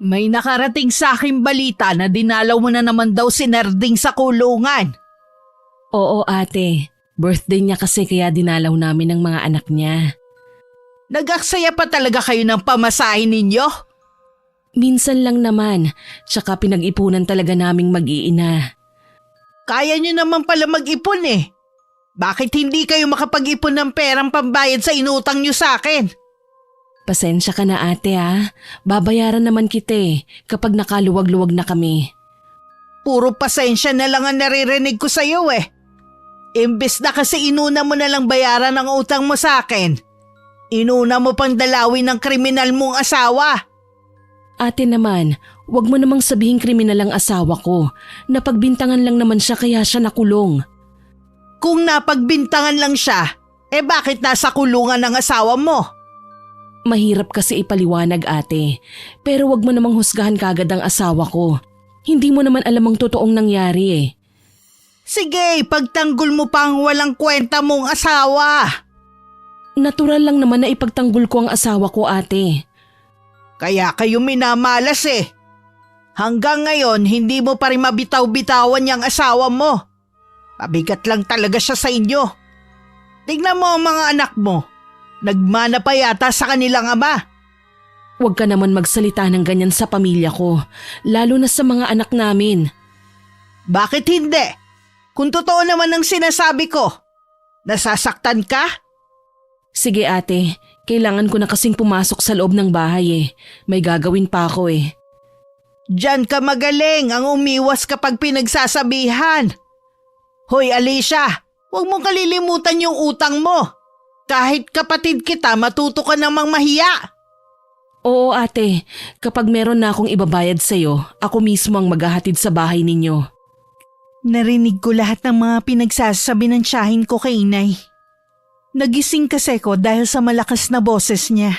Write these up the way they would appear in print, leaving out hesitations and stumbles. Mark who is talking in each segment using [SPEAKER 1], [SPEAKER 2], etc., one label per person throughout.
[SPEAKER 1] May nakarating sa aking balita na dinalaw mo na naman daw si Nerding sa kulungan.
[SPEAKER 2] Oo ate, birthday niya kasi kaya dinalaw namin ng mga anak niya.
[SPEAKER 1] Nag-aksaya pa talaga kayo ng pamasahin ninyo?
[SPEAKER 2] Minsan lang naman, tsaka pinag-ipunan talaga naming mag-iina.
[SPEAKER 1] Kaya nyo naman pala mag-ipon eh. Bakit hindi kayo makapag-ipon ng perang pambayad sa inutang nyo sa akin?
[SPEAKER 2] Pasensya ka na ate ha, babayaran naman kita kapag nakaluwag-luwag na kami.
[SPEAKER 1] Puro pasensya na lang ang naririnig ko sa'yo eh. Imbes na kasi inuna mo na lang bayaran ang utang mo sa akin, inuna mo pang dalawin ng kriminal mong asawa.
[SPEAKER 2] Ate naman, wag mo namang sabihing kriminal ang asawa ko. Napagbintangan lang naman siya kaya siya nakulong.
[SPEAKER 1] Kung napagbintangan lang siya, bakit nasa kulungan ang asawa mo?
[SPEAKER 2] Mahirap kasi ipaliwanag ate, pero wag mo namang husgahan kagad ang asawa ko. Hindi mo naman alam ang totoong nangyari
[SPEAKER 1] Sige, pagtanggol mo pa ang walang kwenta mong asawa.
[SPEAKER 2] Natural lang naman na ipagtanggol ko ang asawa ko ate.
[SPEAKER 1] Kaya kayo minamalas Hanggang ngayon, hindi mo pa rin mabitaw-bitawan yung asawa mo. Pabigat lang talaga siya sa inyo. Tingnan mo ang mga anak mo. Nagmana pa yata sa kanilang ama.
[SPEAKER 2] Huwag ka naman magsalita ng ganyan sa pamilya ko, lalo na sa mga anak namin.
[SPEAKER 1] Bakit hindi? Kung totoo naman ang sinasabi ko, nasasaktan ka?
[SPEAKER 2] Sige ate, kailangan ko na kasing pumasok sa loob ng bahay May gagawin pa ako
[SPEAKER 1] Diyan ka magaling ang umiwas kapag pinagsasabihan. Hoy Alicia, huwag mong kalilimutan yung utang mo. Kahit kapatid kita, matuto ka namang mahiya.
[SPEAKER 2] Oo ate, kapag meron na akong ibabayad sa'yo, ako mismo ang maghahatid sa bahay ninyo.
[SPEAKER 1] Narinig ko lahat ng mga pinagsasabi ng tiyahin ko kay inay. Nagising kasi ko dahil sa malakas na boses niya.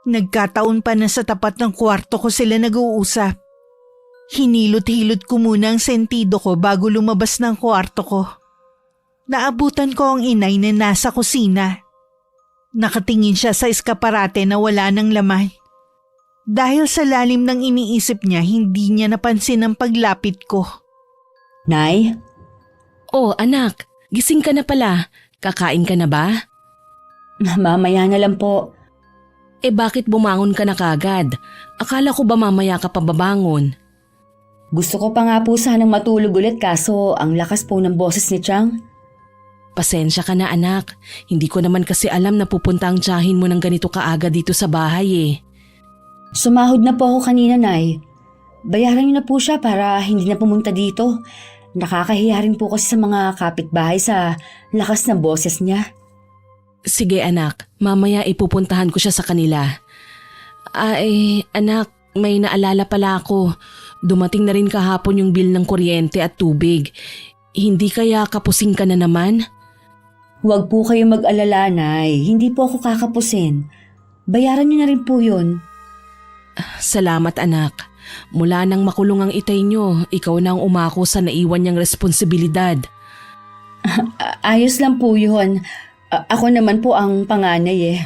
[SPEAKER 1] Nagkataon pa na sa tapat ng kwarto ko sila nag-uusap. Hinilot-hilot ko muna ang sentido ko bago lumabas ng kwarto ko. Naabutan ko ang inay na nasa kusina. Nakatingin siya sa eskaparate na wala ng laman. Dahil sa lalim ng iniisip niya, hindi niya napansin ang paglapit ko.
[SPEAKER 3] Nay?
[SPEAKER 2] Oh anak, gising ka na pala. Kakain ka na ba?
[SPEAKER 3] Mamaya na lang po.
[SPEAKER 2] Bakit bumangon ka na kagad? Akala ko ba mamaya ka pa babangon?
[SPEAKER 3] Gusto ko pa nga po sanang matulog ulit kaso ang lakas po ng boses ni Chang.
[SPEAKER 2] Pasensya ka na anak, hindi ko naman kasi alam na pupunta ang tiyahin mo ng ganito kaaga dito sa bahay
[SPEAKER 3] Sumahod na po ako kanina, Nay. Bayaran niyo na po siya para hindi na pumunta dito. Nakakahiya rin po kasi sa mga kapitbahay sa lakas ng boses niya.
[SPEAKER 2] Sige anak, mamaya ipupuntahan ko siya sa kanila. Anak, may naalala pala ako. Dumating na rin kahapon yung bill ng kuryente at tubig. Hindi kaya kapusing ka na naman?
[SPEAKER 3] Huwag po kayo mag-alala, Nay. Hindi po ako kakapusin. Bayaran niyo na rin po yun.
[SPEAKER 2] Salamat anak. Mula nang makulong ang itay niyo, ikaw na ang umako sa naiwan niyang responsibilidad.
[SPEAKER 3] Ayos lang po yun. Ako naman po ang panganay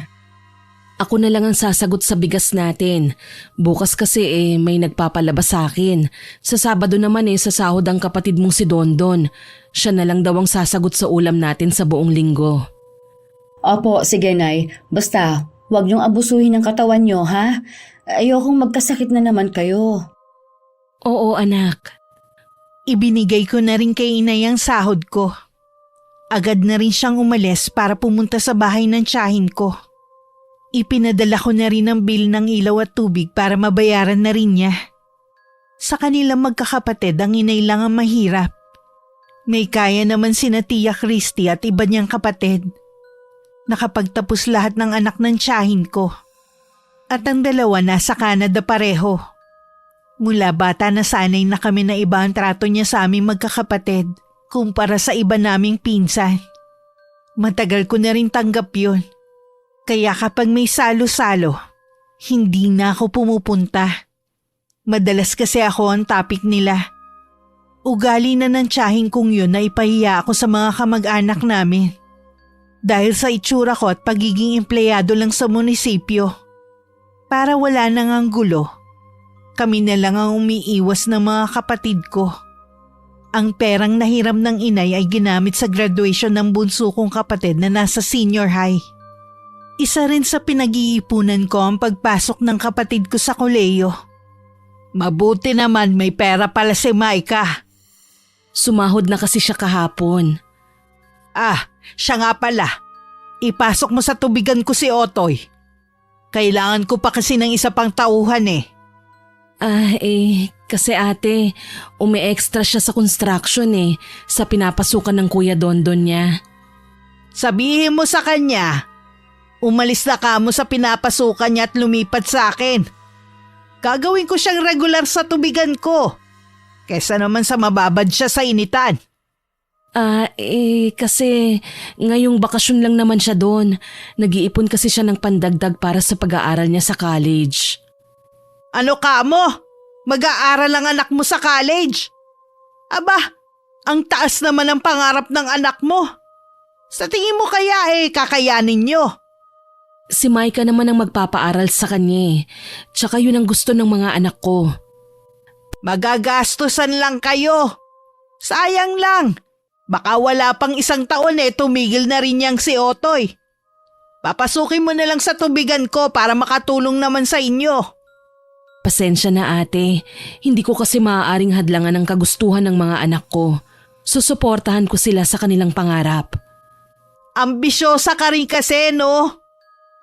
[SPEAKER 2] Ako na lang ang sasagot sa bigas natin. Bukas kasi may nagpapalabas sa akin. Sa Sabado naman sa sahod ang kapatid mong si Dondon. Siya na lang daw ang sasagot sa ulam natin sa buong linggo.
[SPEAKER 3] Opo, sige Nay. Basta, huwag niyong abusuhin ang katawan niyo, ha? Ayokong magkasakit na naman kayo.
[SPEAKER 2] Oo anak.
[SPEAKER 1] Ibinigay ko na rin kay inay ang sahod ko. Agad na rin siyang umalis para pumunta sa bahay ng tiyahin ko. Ipinadala ko na rin ang bill ng ilaw at tubig para mabayaran na rin niya. Sa kanilang magkakapatid, ang inay lang ang mahirap. May kaya naman sina Tia Christy at iba niyang kapatid. Nakapagtapos lahat ng anak ng tiyahin ko. At ang dalawa nasa Canada pareho. Mula bata na sanay na kami na iba ang trato niya sa aming magkakapatid kumpara sa iba naming pinsan. Matagal ko na rin tanggap yun. Kaya kapag may salo-salo, hindi na ako pumupunta. Madalas kasi ako ang topic nila. Ugali na ng tiyahin kong yun na ipahiya ako sa mga kamag-anak namin. Dahil sa itsura ko at pagiging empleyado lang sa munisipyo. Para wala nang ang gulo, Kami na lang ang umiiwas ng mga kapatid ko. Ang perang nahiram ng inay ay ginamit sa graduation ng bunso kong kapatid na nasa senior high. Isa rin sa pinag-iipunan ko ang pagpasok ng kapatid ko sa koleyo. Mabuti naman may pera pala si Micah.
[SPEAKER 2] Sumahod na kasi siya kahapon.
[SPEAKER 1] Siya nga pala. Ipasok mo sa tubigan ko si Otoy. Kailangan ko pa kasi ng isa pang tauhan eh.
[SPEAKER 2] Kasi ate, umi-extra siya sa construction sa pinapasukan ng Kuya Dondon niya.
[SPEAKER 1] Sabihin mo sa kanya, umalis na kamo sa pinapasukan niya at lumipat sa akin. Gagawin ko siyang regular sa tubigan ko. Kesa naman sa mababad siya sa initan.
[SPEAKER 2] Kasi ngayong bakasyon lang naman siya doon. Nag-iipon kasi siya ng pandagdag para sa pag-aaral niya sa college.
[SPEAKER 1] Ano ka mo? Mag-aaral ang anak mo sa college? Aba, ang taas naman ang pangarap ng anak mo. Sa tingin mo kaya kakayanin niyo?
[SPEAKER 2] Si Micah naman ang magpapaaral sa kanya. Tsaka yun ang gusto ng mga anak ko.
[SPEAKER 1] Magagastusan lang kayo. Sayang lang. Baka wala pang isang taon tumigil na rin niyang si Otoy. Papasukin mo na lang sa tubigan ko para makatulong naman sa inyo.
[SPEAKER 2] Pasensya na ate, hindi ko kasi maaaring hadlangan ang kagustuhan ng mga anak ko. Susuportahan ko sila sa kanilang pangarap.
[SPEAKER 1] Ambisyosa ka rin kasi, no?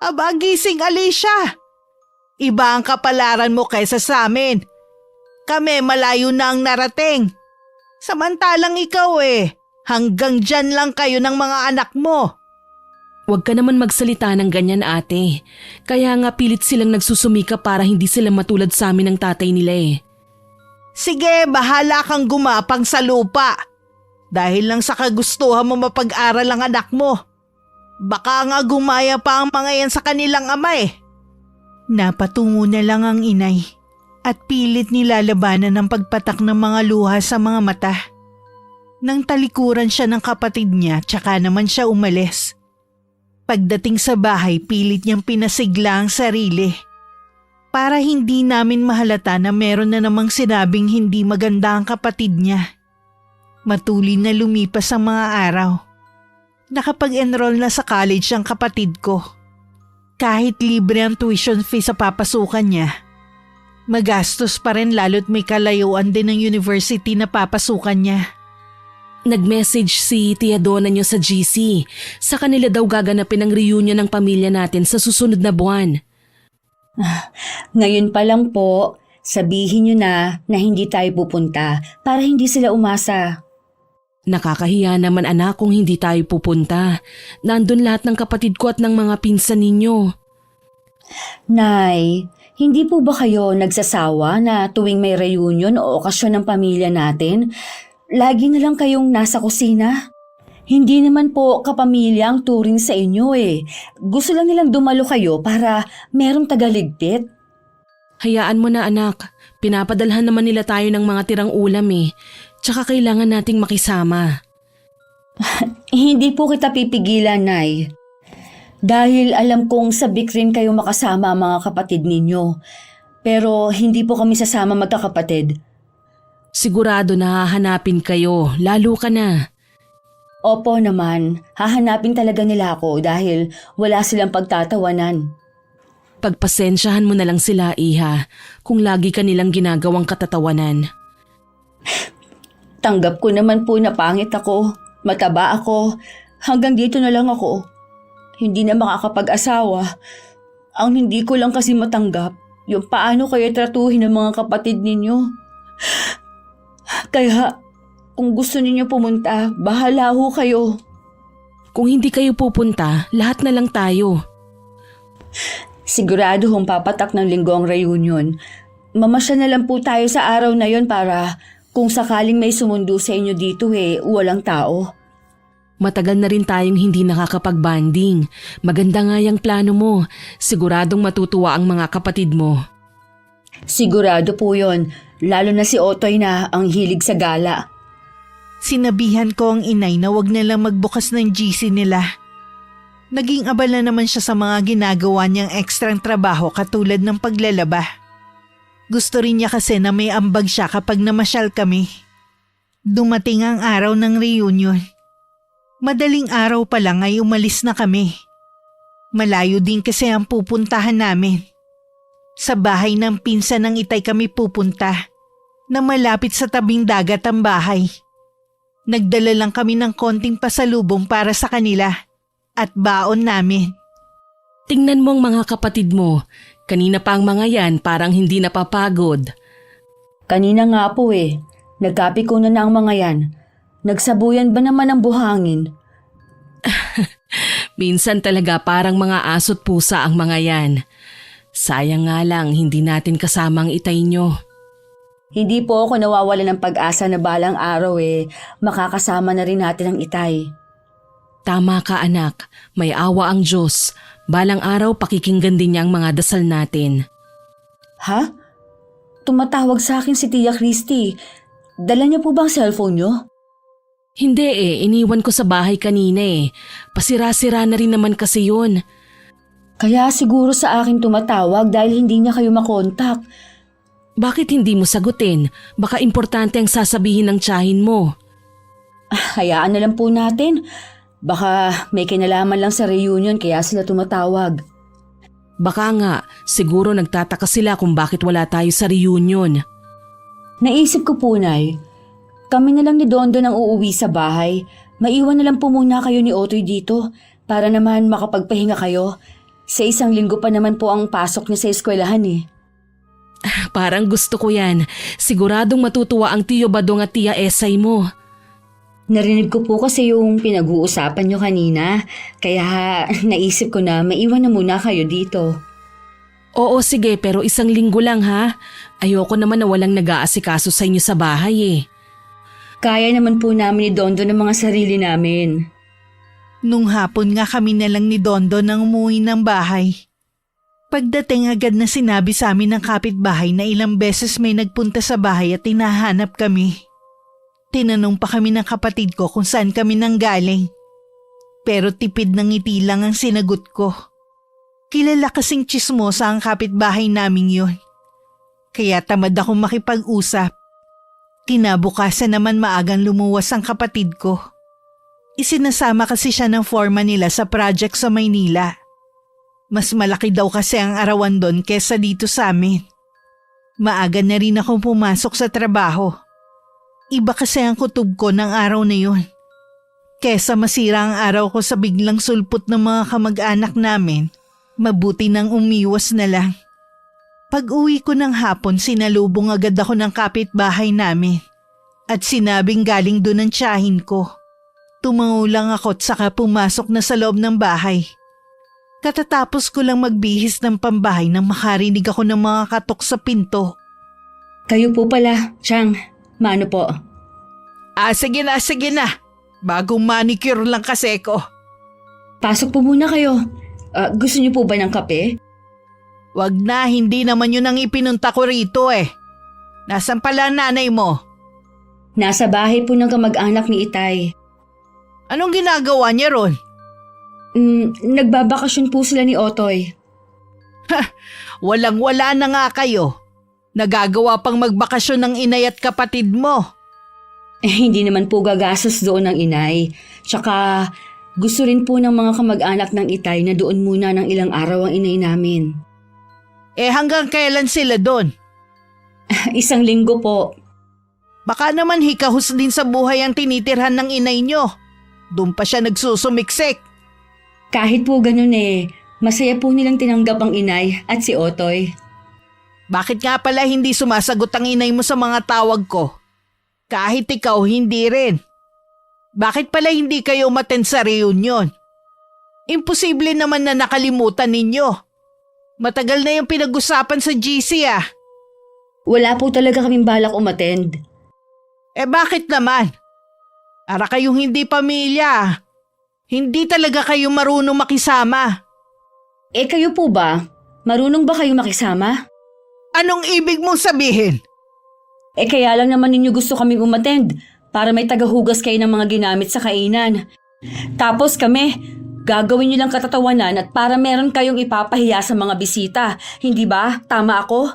[SPEAKER 1] Aba, gising Alicia. Iba ang kapalaran mo kaysa sa amin. Kami malayo na ang narating. Samantalang ikaw hanggang dyan lang kayo ng mga anak mo.
[SPEAKER 2] Huwag ka naman magsalita ng ganyan ate. Kaya nga pilit silang nagsusumika para hindi sila matulad sa amin ng tatay nila
[SPEAKER 1] Sige, bahala kang gumapang sa lupa. Dahil lang sa kagustuhan mo mapag-aral ang anak mo. Baka nga gumaya pa ang mga yan sa kanilang ama Napatungo na lang ang inay at pilit nilalabanan ang pagpatak ng mga luha sa mga mata. Nang talikuran siya ng kapatid niya, tsaka naman siya umalis. Pagdating sa bahay, pilit niyang pinasigla ang sarili. Para hindi namin mahalata na meron na namang sinabing hindi maganda ang kapatid niya. Matuloy na lumipas ang mga araw. Nakapag-enroll na sa college ang kapatid ko. Kahit libre ang tuition fee sa papasukan niya, magastos pa rin lalo't may kalayuan din ng university na papasukan niya.
[SPEAKER 2] Nag-message si Tia Donna niyo sa GC. Sa kanila daw gaganapin ang reunion ng pamilya natin sa susunod na buwan.
[SPEAKER 3] Ngayon pa lang po, sabihin niyo na hindi tayo pupunta para hindi sila umasa.
[SPEAKER 2] Nakakahiya naman anak kung hindi tayo pupunta. Nandun lahat ng kapatid ko at ng mga pinsan ninyo.
[SPEAKER 3] Nay, hindi po ba kayo nagsasawa na tuwing may reunion o okasyon ng pamilya natin, lagi na lang kayong nasa kusina? Hindi naman po kapamilya ang turing sa inyo Gusto lang nilang dumalo kayo para merong tagaligpit.
[SPEAKER 2] Hayaan mo na anak. Pinapadalhan naman nila tayo ng mga tirang ulam Tsaka kailangan nating makisama.
[SPEAKER 3] Hindi po kita pipigilan, Nay. Dahil alam kong sabik rin kayo makasama ang mga kapatid ninyo. Pero hindi po kami sasama magkakapatid.
[SPEAKER 2] Sigurado na hahanapin kayo, lalo ka na.
[SPEAKER 3] Opo naman, hahanapin talaga nila ako dahil wala silang pagtatawanan.
[SPEAKER 2] Pagpasensyahan mo na lang sila, Iha, kung lagi ka nilang ginagawang katatawanan.
[SPEAKER 3] Tanggap ko naman po na pangit ako, mataba ako, hanggang dito na lang ako. Hindi na makakapag-asawa. Ang hindi ko lang kasi matanggap, yung paano kayo tratuhin ng mga kapatid ninyo. Kaya, kung gusto ninyo pumunta, bahala ho kayo.
[SPEAKER 2] Kung hindi kayo pupunta, lahat na lang tayo.
[SPEAKER 3] Sigurado hong papatak ng linggo ang reunion. Mamasya na lang po tayo sa araw na yon para kung sakaling may sumundo sa inyo dito walang tao.
[SPEAKER 2] Matagal na rin tayong hindi nakakapag-banding. Maganda nga yung plano mo. Siguradong matutuwa ang mga kapatid mo.
[SPEAKER 3] Sigurado po yon, lalo na si Otoy na ang hilig sa gala.
[SPEAKER 1] Sinabihan ko ang inay na wag na lang magbukas ng GC nila. Naging abala naman siya sa mga ginagawa niyang ekstrang trabaho katulad ng paglalaba. Gusto rin niya kasi na may ambag siya kapag namasyal kami. Dumating ang araw ng reunion. Madaling araw pa lang ay umalis na kami. Malayo din kasi ang pupuntahan namin. Sa bahay ng pinsan ng Itay kami pupunta, na malapit sa tabing dagat ang bahay. Nagdala lang kami ng konting pasalubong para sa kanila at baon namin.
[SPEAKER 2] Tingnan mo ang mga kapatid mo. Kanina pa ang mga yan parang hindi napapagod.
[SPEAKER 3] Kanina nga po eh. Nagkape ko na ang mga yan. Nagsabuyan ba naman ang buhangin?
[SPEAKER 2] Minsan talaga parang mga aso't pusa ang mga yan. Sayang nga lang hindi natin kasama ang Itay nyo.
[SPEAKER 3] Hindi po ako nawawala ng pag-asa na balang araw makakasama na rin natin ang Itay.
[SPEAKER 2] Tama ka anak, may awa ang Diyos. Balang araw pakikinggan din niya ang mga dasal natin.
[SPEAKER 3] Ha? Tumatawag sa akin si Tia Christy. Dala niyo po ba ang cellphone niyo?
[SPEAKER 2] Hindi iniwan ko sa bahay kanina Pasira-sira na rin naman kasi yun.
[SPEAKER 3] Kaya siguro sa akin tumatawag dahil hindi niya kayo makontak.
[SPEAKER 2] Bakit hindi mo sagutin? Baka importante ang sasabihin ng tiyahin mo.
[SPEAKER 3] Hayaan na lang po natin. Baka may kinalaman lang sa reunion kaya sila tumatawag.
[SPEAKER 2] Baka nga, siguro nagtataka sila kung bakit wala tayo sa reunion.
[SPEAKER 3] Naisip ko po, Nay. Kami na lang ni Dondon ang uuwi sa bahay. Maiwan na lang po muna kayo ni Otoy dito para naman makapagpahinga kayo. Sa 1 linggo pa naman po ang pasok niya sa eskwelahan
[SPEAKER 2] Parang gusto ko yan. Siguradong matutuwa ang Tiyo Badong at Tia Esay mo.
[SPEAKER 3] Narinig ko po kasi yung pinag-uusapan niyo kanina. Kaya naisip ko na maiwan na muna kayo dito.
[SPEAKER 2] Oo sige pero 1 linggo lang ha. Ayoko naman na walang nag-aasikaso sa inyo sa bahay
[SPEAKER 3] Kaya naman po namin ni Dondon ang mga sarili namin.
[SPEAKER 1] Nung hapon nga kami na lang ni Dondo nang umuwi ng bahay. Pagdating agad na sinabi sa amin ng kapitbahay na ilang beses may nagpunta sa bahay at hinahanap kami. Tinanong pa kami ng kapatid ko kung saan kami nanggaling. Pero tipid ng ngiti lang ang sinagot ko. Kilala kasing tsismosa ang kapitbahay naming yun. Kaya tamad akong makipag-usap. Kinabukasan naman maagang lumuwas ang kapatid ko. Isinasama kasi siya ng foreman nila sa project sa Maynila. Mas malaki daw kasi ang arawan doon kesa dito sa amin. Maaga na rin akong pumasok sa trabaho. Iba kasi ang kutob ko ng araw na yun. Kesa masira ang araw ko sa biglang sulpot ng mga kamag-anak namin, mabuti nang umiwas na lang. Pag-uwi ko ng hapon, sinalubong agad ako ng kapitbahay namin at sinabing galing doon ang tiyahin ko. Tumango lang ako at saka pumasok na sa loob ng bahay. Katatapos ko lang magbihis ng pambahay nang makarinig ako ng mga katok sa pinto.
[SPEAKER 3] Kayo po pala, Chang. Mano po?
[SPEAKER 1] Sige na. Bagong manicure lang kasi ko.
[SPEAKER 3] Pasok po muna kayo. Gusto niyo po ba ng kape?
[SPEAKER 1] Wag na, hindi naman yun ang ipinunta ko rito Nasaan pala ang nanay mo?
[SPEAKER 3] Nasa bahay po ng kamag-anak ni Itay.
[SPEAKER 1] Anong ginagawa niya ron?
[SPEAKER 3] Nagbabakasyon po sila ni Otoy.
[SPEAKER 1] Walang-wala na nga kayo. Nagagawa pang magbakasyon ng inay at kapatid mo.
[SPEAKER 3] Hindi naman po gagastos doon ng inay. Tsaka gusto rin po ng mga kamag-anak ng Itay na doon muna ng ilang araw ang inay namin.
[SPEAKER 1] Hanggang kailan sila doon?
[SPEAKER 3] 1 linggo po.
[SPEAKER 1] Baka naman hikahos din sa buhay ang tinitirhan ng inay nyo. Doon pa siya nagsusumiksik.
[SPEAKER 3] Kahit po ganun masaya po nilang tinanggap ang inay at si Otoy.
[SPEAKER 1] Bakit nga pala hindi sumasagot ang inay mo sa mga tawag ko? Kahit ikaw hindi rin. Bakit pala hindi kayo umattend sa reunion? Imposible naman na nakalimutan ninyo. Matagal na yung pinag-usapan sa GC
[SPEAKER 3] Wala po talaga kaming balak umattend.
[SPEAKER 1] Bakit naman? Para kayong hindi pamilya. Hindi talaga kayo marunong makisama.
[SPEAKER 3] Kayo po ba? Marunong ba kayo makisama?
[SPEAKER 1] Anong ibig mong sabihin?
[SPEAKER 3] Kaya lang naman ninyo gusto kaming umattend para may tagahugas kayo ng mga ginamit sa kainan. Tapos kami, gagawin nyo lang katatawanan at para meron kayong ipapahiya sa mga bisita. Hindi ba? Tama ako?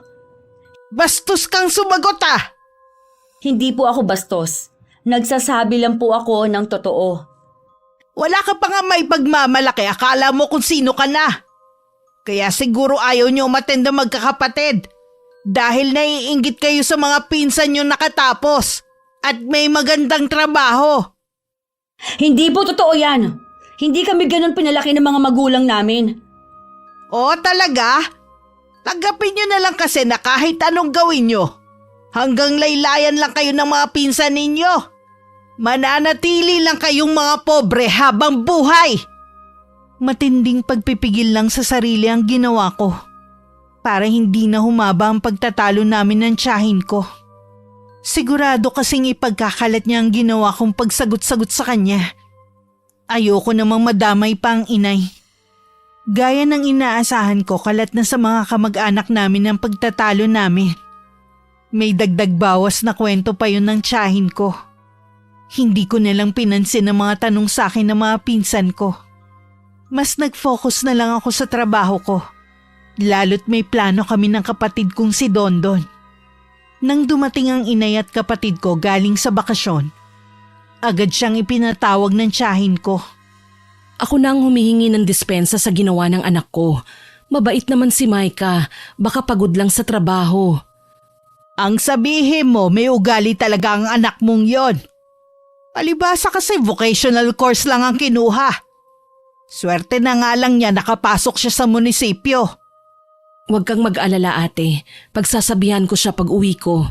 [SPEAKER 1] Bastos kang sumagot ah!
[SPEAKER 3] Hindi po ako bastos. Nagsasabi lang po ako ng totoo.
[SPEAKER 1] Wala ka pa nga may pagmamalaki, akala mo kung sino ka na. Kaya siguro ayaw niyo umattend na magkakapatid. Dahil naiinggit kayo sa mga pinsan niyo nakatapos at may magandang trabaho.
[SPEAKER 3] Hindi po totoo yan. Hindi kami ganun pinalaki ng mga magulang namin.
[SPEAKER 1] O talaga? Tanggapin niyo na lang kasi na kahit anong gawin niyo, hanggang laylayan lang kayo ng mga pinsan ninyo. Mananatili lang kayong mga pobre habang buhay. Matinding pagpipigil lang sa sarili ang ginawa ko para hindi na humaba ang pagtatalo namin ng tiyahin ko. Sigurado kasing ipagkakalat niya ang ginawa kong pagsagot-sagot sa kanya. Ayoko namang madamay pa ang inay. Gaya ng inaasahan ko, kalat na sa mga kamag-anak namin ang pagtatalo namin. May dagdag bawas na kwento pa yun ng tiyahin ko. Hindi ko nalang pinansin ang mga tanong sa akin ng mga pinsan ko. Mas nag-focus na lang ako sa trabaho ko. Lalo't may plano kami ng kapatid kong si Dondon. Nang dumating ang inay at kapatid ko galing sa bakasyon, agad siyang ipinatawag ng tiyahin ko.
[SPEAKER 2] Ako na ang humihingi ng dispensa sa ginawa ng anak ko. Mabait naman si Micah, baka pagod lang sa trabaho.
[SPEAKER 1] Ang sabihin mo, may ugali talaga ang anak mong yon. Palibasa kasi vocational course lang ang kinuha. Swerte na nga lang niya nakapasok siya sa munisipyo.
[SPEAKER 2] Huwag kang mag-alala ate, pagsasabihan ko siya pag uwi ko.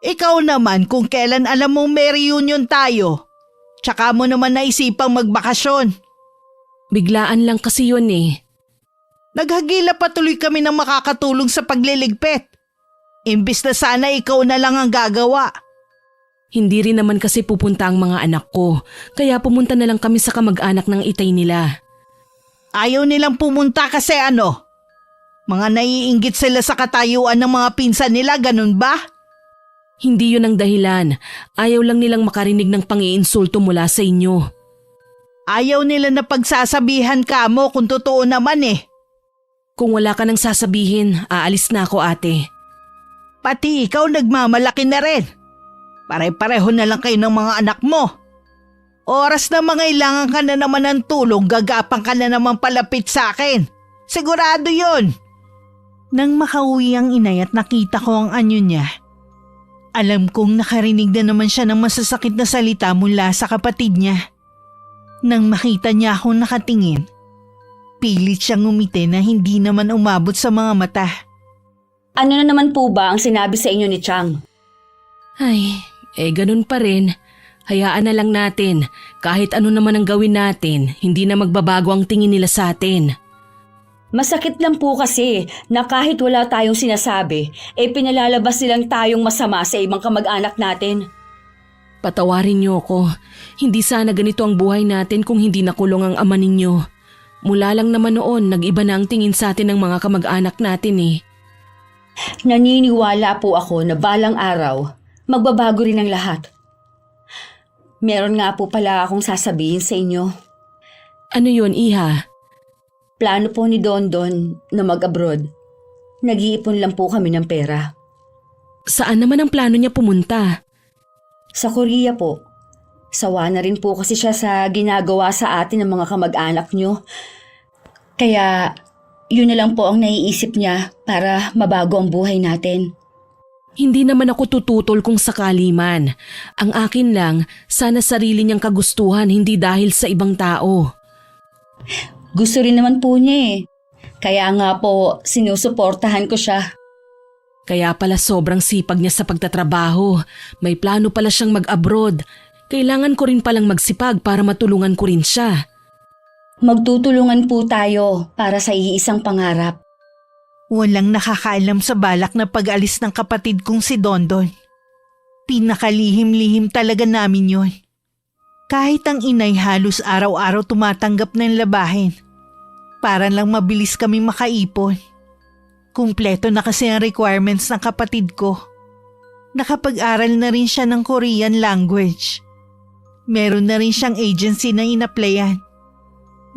[SPEAKER 1] Ikaw naman kung kailan alam mong may reunion tayo. Tsaka mo naman naisipang magbakasyon.
[SPEAKER 2] Biglaan lang kasi yun eh.
[SPEAKER 1] Naghagila patuloy kami ng makakatulong sa pagliligpit. Imbis na sana ikaw na lang ang gagawa.
[SPEAKER 2] Hindi rin naman kasi pupunta ang mga anak ko, kaya pumunta na lang kami sa kamag-anak ng itay nila.
[SPEAKER 1] Ayaw nilang pumunta kasi ano? Mga naiinggit sila sa katayuan ng mga pinsan nila, ganun ba?
[SPEAKER 2] Hindi yun ang dahilan. Ayaw lang nilang makarinig ng pang-iinsulto mula sa inyo.
[SPEAKER 1] Ayaw nila na pagsasabihan ka mo kung totoo naman eh.
[SPEAKER 2] Kung wala ka nang sasabihin, aalis na ako ate.
[SPEAKER 1] Pati ikaw nagmamalaki na rin. Pare-pareho na lang kayo ng mga anak mo. Oras na mangailangan ka na naman ng tulong, gagapang ka na naman palapit sa akin. Sigurado yun. Nang makauwi ang inay at nakita ko ang anyo niya, alam kong nakarinig na naman siya ng masasakit na salita mula sa kapatid niya. Nang makita niya akong nakatingin, pilit siyang umiti na hindi naman umabot sa mga mata.
[SPEAKER 3] Ano na naman po ba ang sinabi sa inyo ni Chang?
[SPEAKER 2] Ay, ganun pa rin. Hayaan na lang natin. Kahit ano naman ang gawin natin, hindi na magbabago ang tingin nila sa atin.
[SPEAKER 3] Masakit lang po kasi na kahit wala tayong sinasabi, pinalalabas silang tayong masama sa ibang kamag-anak natin.
[SPEAKER 2] Patawarin niyo ako. Hindi sana ganito ang buhay natin kung hindi nakulong ang ama ninyo. Mula lang naman noon, nag-iba na ang tingin sa atin ng mga kamag-anak natin eh.
[SPEAKER 3] Naniniwala po ako na balang araw, magbabago rin ang lahat. Meron nga po pala akong sasabihin sa inyo.
[SPEAKER 2] Ano yun, Iha?
[SPEAKER 3] Plano po ni Dondon na mag-abroad. Nag-iipon lang po kami ng pera.
[SPEAKER 2] Saan naman ang plano niya pumunta?
[SPEAKER 3] Sa Korea po. Sawa na rin po kasi siya sa ginagawa sa atin ng mga kamag-anak nyo. Kaya yun na lang po ang naiisip niya para mabago ang buhay natin.
[SPEAKER 2] Hindi naman ako tututol kung sakali man. Ang akin lang, sana sarili niyang kagustuhan, hindi dahil sa ibang tao.
[SPEAKER 3] Gusto rin naman po niya eh. Kaya nga po, sinusuportahan ko siya.
[SPEAKER 2] Kaya pala sobrang sipag niya sa pagtatrabaho. May plano pala siyang mag-abroad. Kailangan ko rin palang magsipag para matulungan ko rin siya.
[SPEAKER 3] Magtutulungan po tayo para sa iisang pangarap.
[SPEAKER 1] Walang nakakaalam sa balak na pag-alis ng kapatid kong si Dondon. Pinakalihim-lihim talaga namin yon. Kahit ang inay halos araw-araw tumatanggap ng labahin. Para lang mabilis kami makaipon. Kumpleto na kasi ang requirements ng kapatid ko. Nakapag-aral na rin siya ng Korean language. Meron na rin siyang agency na inaplayan.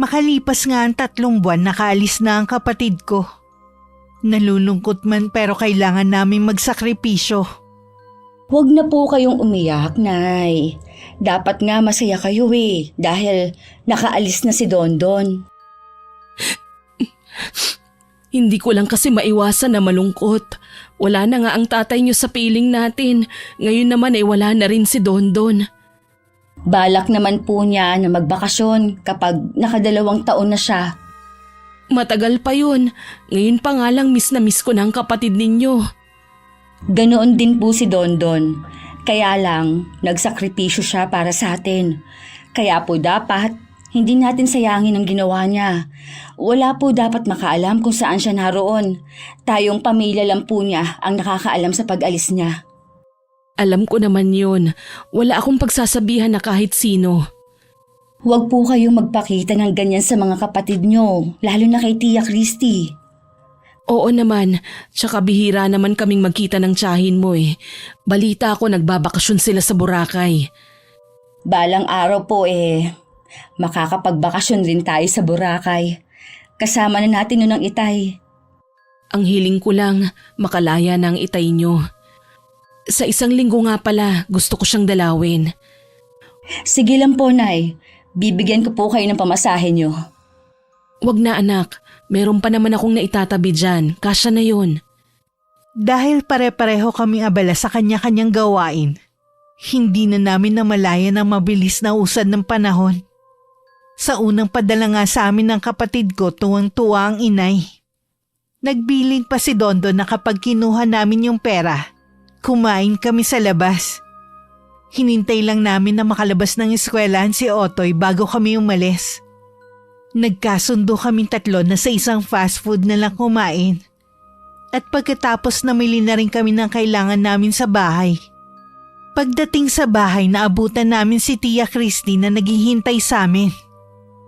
[SPEAKER 1] Makalipas nga ang 3 buwan, nakaalis na ang kapatid ko. Nalulungkot man pero kailangan naming magsakripisyo.
[SPEAKER 3] Huwag na po kayong umiyak, Nay. Dapat nga masaya kayo dahil nakaalis na si Dondon.
[SPEAKER 2] Hindi ko lang kasi maiwasan na malungkot. Wala na nga ang tatay niyo sa piling natin. Ngayon naman wala na rin si Dondon.
[SPEAKER 3] Balak naman po niya na magbakasyon kapag nakadalawang taon na siya.
[SPEAKER 2] Matagal pa yun. Ngayon pa nga lang miss na miss ko na ang kapatid ninyo.
[SPEAKER 3] Ganoon din po si Dondon. Kaya lang, nagsakripisyo siya para sa atin. Kaya po dapat, hindi natin sayangin ang ginawa niya. Wala po dapat makaalam kung saan siya naroon. Tayong pamilya lang po niya ang nakakaalam sa pag-alis niya.
[SPEAKER 2] Alam ko naman yun. Wala akong pagsasabihan na kahit sino.
[SPEAKER 3] Huwag po kayong magpakita ng ganyan sa mga kapatid niyo, lalo na kay Tia Christy.
[SPEAKER 2] Oo naman, tsaka bihira naman kaming magkita ng tiyahin mo Balita ko nagbabakasyon sila sa Boracay.
[SPEAKER 3] Balang araw po makakapagbakasyon rin tayo sa Boracay. Kasama na natin nun ang itay.
[SPEAKER 2] Ang hiling ko lang, makalaya na ang itay nyo. Sa isang linggo nga pala, gusto ko siyang dalawin.
[SPEAKER 3] Sige lang po, Nay. Bibigyan ko po kayo ng pamasahe niyo.
[SPEAKER 2] Wag na anak, meron pa naman akong naitatabi dyan. Kasya na yun.
[SPEAKER 1] Dahil pare-pareho kami abala sa kanya-kanyang gawain, hindi na namin namalayan ang mabilis na usad ng panahon. Sa unang padala nga sa amin ng kapatid ko, tuwang-tuwa ang inay. Nagbiling pa si Dondon na kapag kinuha namin yung pera, kumain kami sa labas. Hinintay lang namin na makalabas ng eskwelahan si Otoy bago kami umalis. Nagkasundo kaming tatlo na sa isang fast food na lang kumain. At pagkatapos namili na rin kami ng kailangan namin sa bahay. Pagdating sa bahay, naabutan namin si Tia Christy na naghihintay sa amin.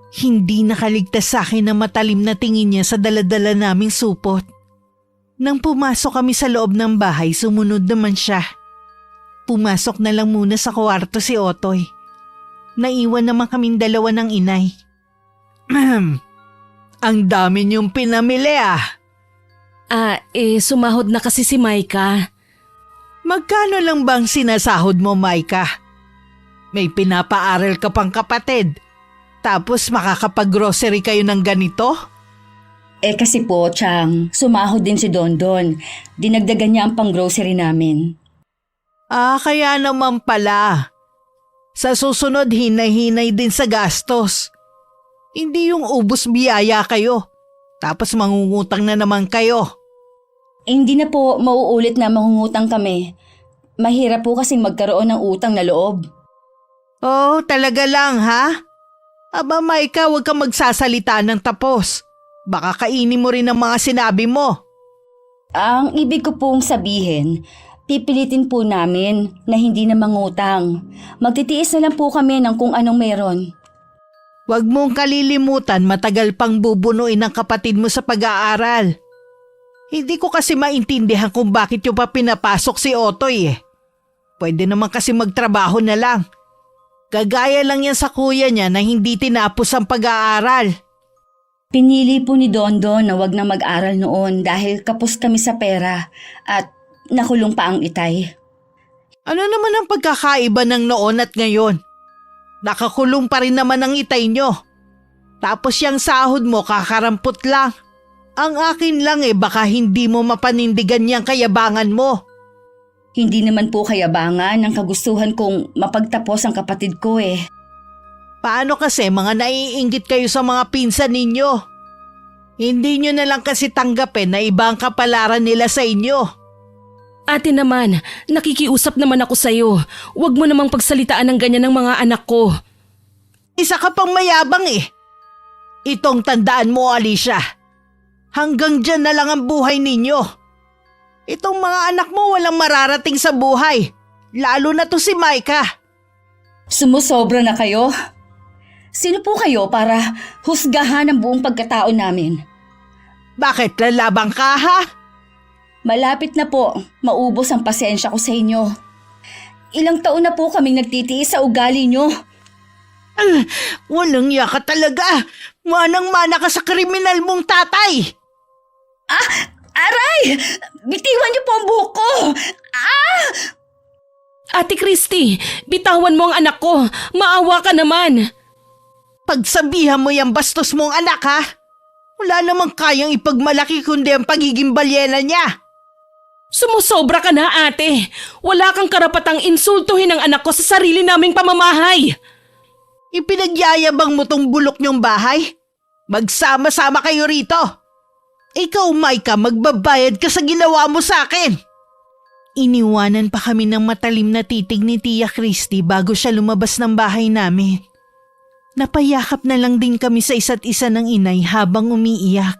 [SPEAKER 1] Hindi nakaligtas sa akin ang matalim na tingin niya sa daladala naming supot. Nang pumasok kami sa loob ng bahay, sumunod naman siya. Pumasok na lang muna sa kwarto si Otoy. Naiwan naman kaming dalawa ng inay. Ang dami niyong pinamili
[SPEAKER 2] Sumahod na kasi si Maika.
[SPEAKER 1] Magkano lang bang sinasahod mo, Maika? May pinapaaral ka pang kapatid. Tapos makakapag-grocery kayo ng ganito?
[SPEAKER 3] Kasi po, Chang, sumahod din si Dondon. Dinagdagan niya ang pang-grocery namin.
[SPEAKER 1] Kaya naman pala. Sa susunod, hinay-hinay din sa gastos. Hindi yung ubos biyaya kayo. Tapos mangungutang na naman kayo.
[SPEAKER 3] Hindi na po mauulit na mangungutang kami. Mahirap po kasing magkaroon ng utang na loob.
[SPEAKER 1] Oh, talaga lang ha? Aba Maika, huwag kang magsasalita ng tapos. Baka kainin mo rin ang mga sinabi mo.
[SPEAKER 3] Ang ibig ko pong sabihin, pipilitin po namin na hindi na mangutang. Magtitiis na lang po kami ng kung anong meron.
[SPEAKER 1] Huwag mong kalilimutan, matagal pang bubunuin ang kapatid mo sa pag-aaral. Hindi ko kasi maintindihan kung bakit yung pa pinapasok si Otoy Pwede naman kasi magtrabaho na lang. Kagaya lang yan sa kuya niya na hindi tinapos ang pag-aaral.
[SPEAKER 3] Pinili po ni Dondon na wag na mag-aral noon dahil kapos kami sa pera at nakulong pa ang itay.
[SPEAKER 1] Ano naman ang pagkakaiba ng noon at ngayon? Nakakulong pa rin naman ang itay nyo. Tapos yung sahod mo kakarampot lang. Ang akin lang baka hindi mo mapanindigan yung kayabangan mo.
[SPEAKER 3] Hindi naman po kayabangan ang kagustuhan kong mapagtapos ang kapatid ko
[SPEAKER 1] Paano kasi mga naiinggit kayo sa mga pinsan ninyo? Hindi nyo na lang kasi tanggapin na iba ang kapalaran nila sa inyo.
[SPEAKER 2] Ate naman, nakikiusap naman ako sa'yo. Huwag mo namang pagsalitaan ng ganyan ng mga anak ko.
[SPEAKER 1] Isa ka pang mayabang Itong tandaan mo, Alicia. Hanggang dyan na lang ang buhay ninyo. Itong mga anak mo walang mararating sa buhay. Lalo na to si Maika.
[SPEAKER 3] Sumusobra na kayo? Sino po kayo para husgahan ang buong pagkatao namin?
[SPEAKER 1] Bakit lalabang ka ha?
[SPEAKER 3] Malapit na po, maubos ang pasensya ko sa inyo. Ilang taon na po kaming nagtitiis sa ugali nyo.
[SPEAKER 1] Walang yaka talaga. Manang-mana ka sa kriminal mong tatay.
[SPEAKER 3] Aray! Bitiwan niyo po ang buhok ko!
[SPEAKER 2] Ate Christy, bitawan mo ang anak ko. Maawa ka naman.
[SPEAKER 1] Pagsabihan mo yung bastos mong anak ha? Wala namang kayang ipagmalaki kundi ang pagiging balyena niya.
[SPEAKER 2] Sumusobra ka na, ate. Wala kang karapatang insultuhin ang anak ko sa sarili naming pamamahay.
[SPEAKER 1] Ipinagyayabang mo tong bulok niyong bahay? Magsama-sama kayo rito. Ikaw, Micah, magbabayad ka sa ginawa mo sa akin. Iniwanan pa kami ng matalim na titig ni Tia Christy bago siya lumabas ng bahay namin. Napayakap na lang din kami sa isa't isa ng inay habang umiiyak.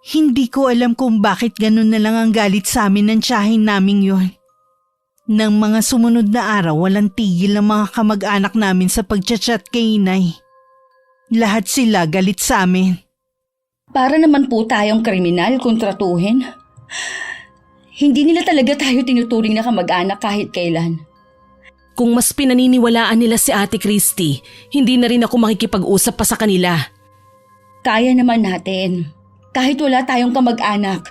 [SPEAKER 1] Hindi ko alam kung bakit ganun na lang ang galit sa amin ng tiyahin naming yon. Nang mga sumunod na araw, walang tigil ng mga kamag-anak namin sa pagchat-chat kay inay. Lahat sila galit sa amin.
[SPEAKER 3] Para naman po tayong kriminal kung tratuhin. Hindi nila talaga tayo tinuturing na kamag-anak kahit kailan.
[SPEAKER 2] Kung mas pinaniniwalaan nila si Ate Christy, hindi na rin ako makikipag-usap pa sa kanila.
[SPEAKER 3] Kaya naman natin. Kahit wala tayong kamag-anak.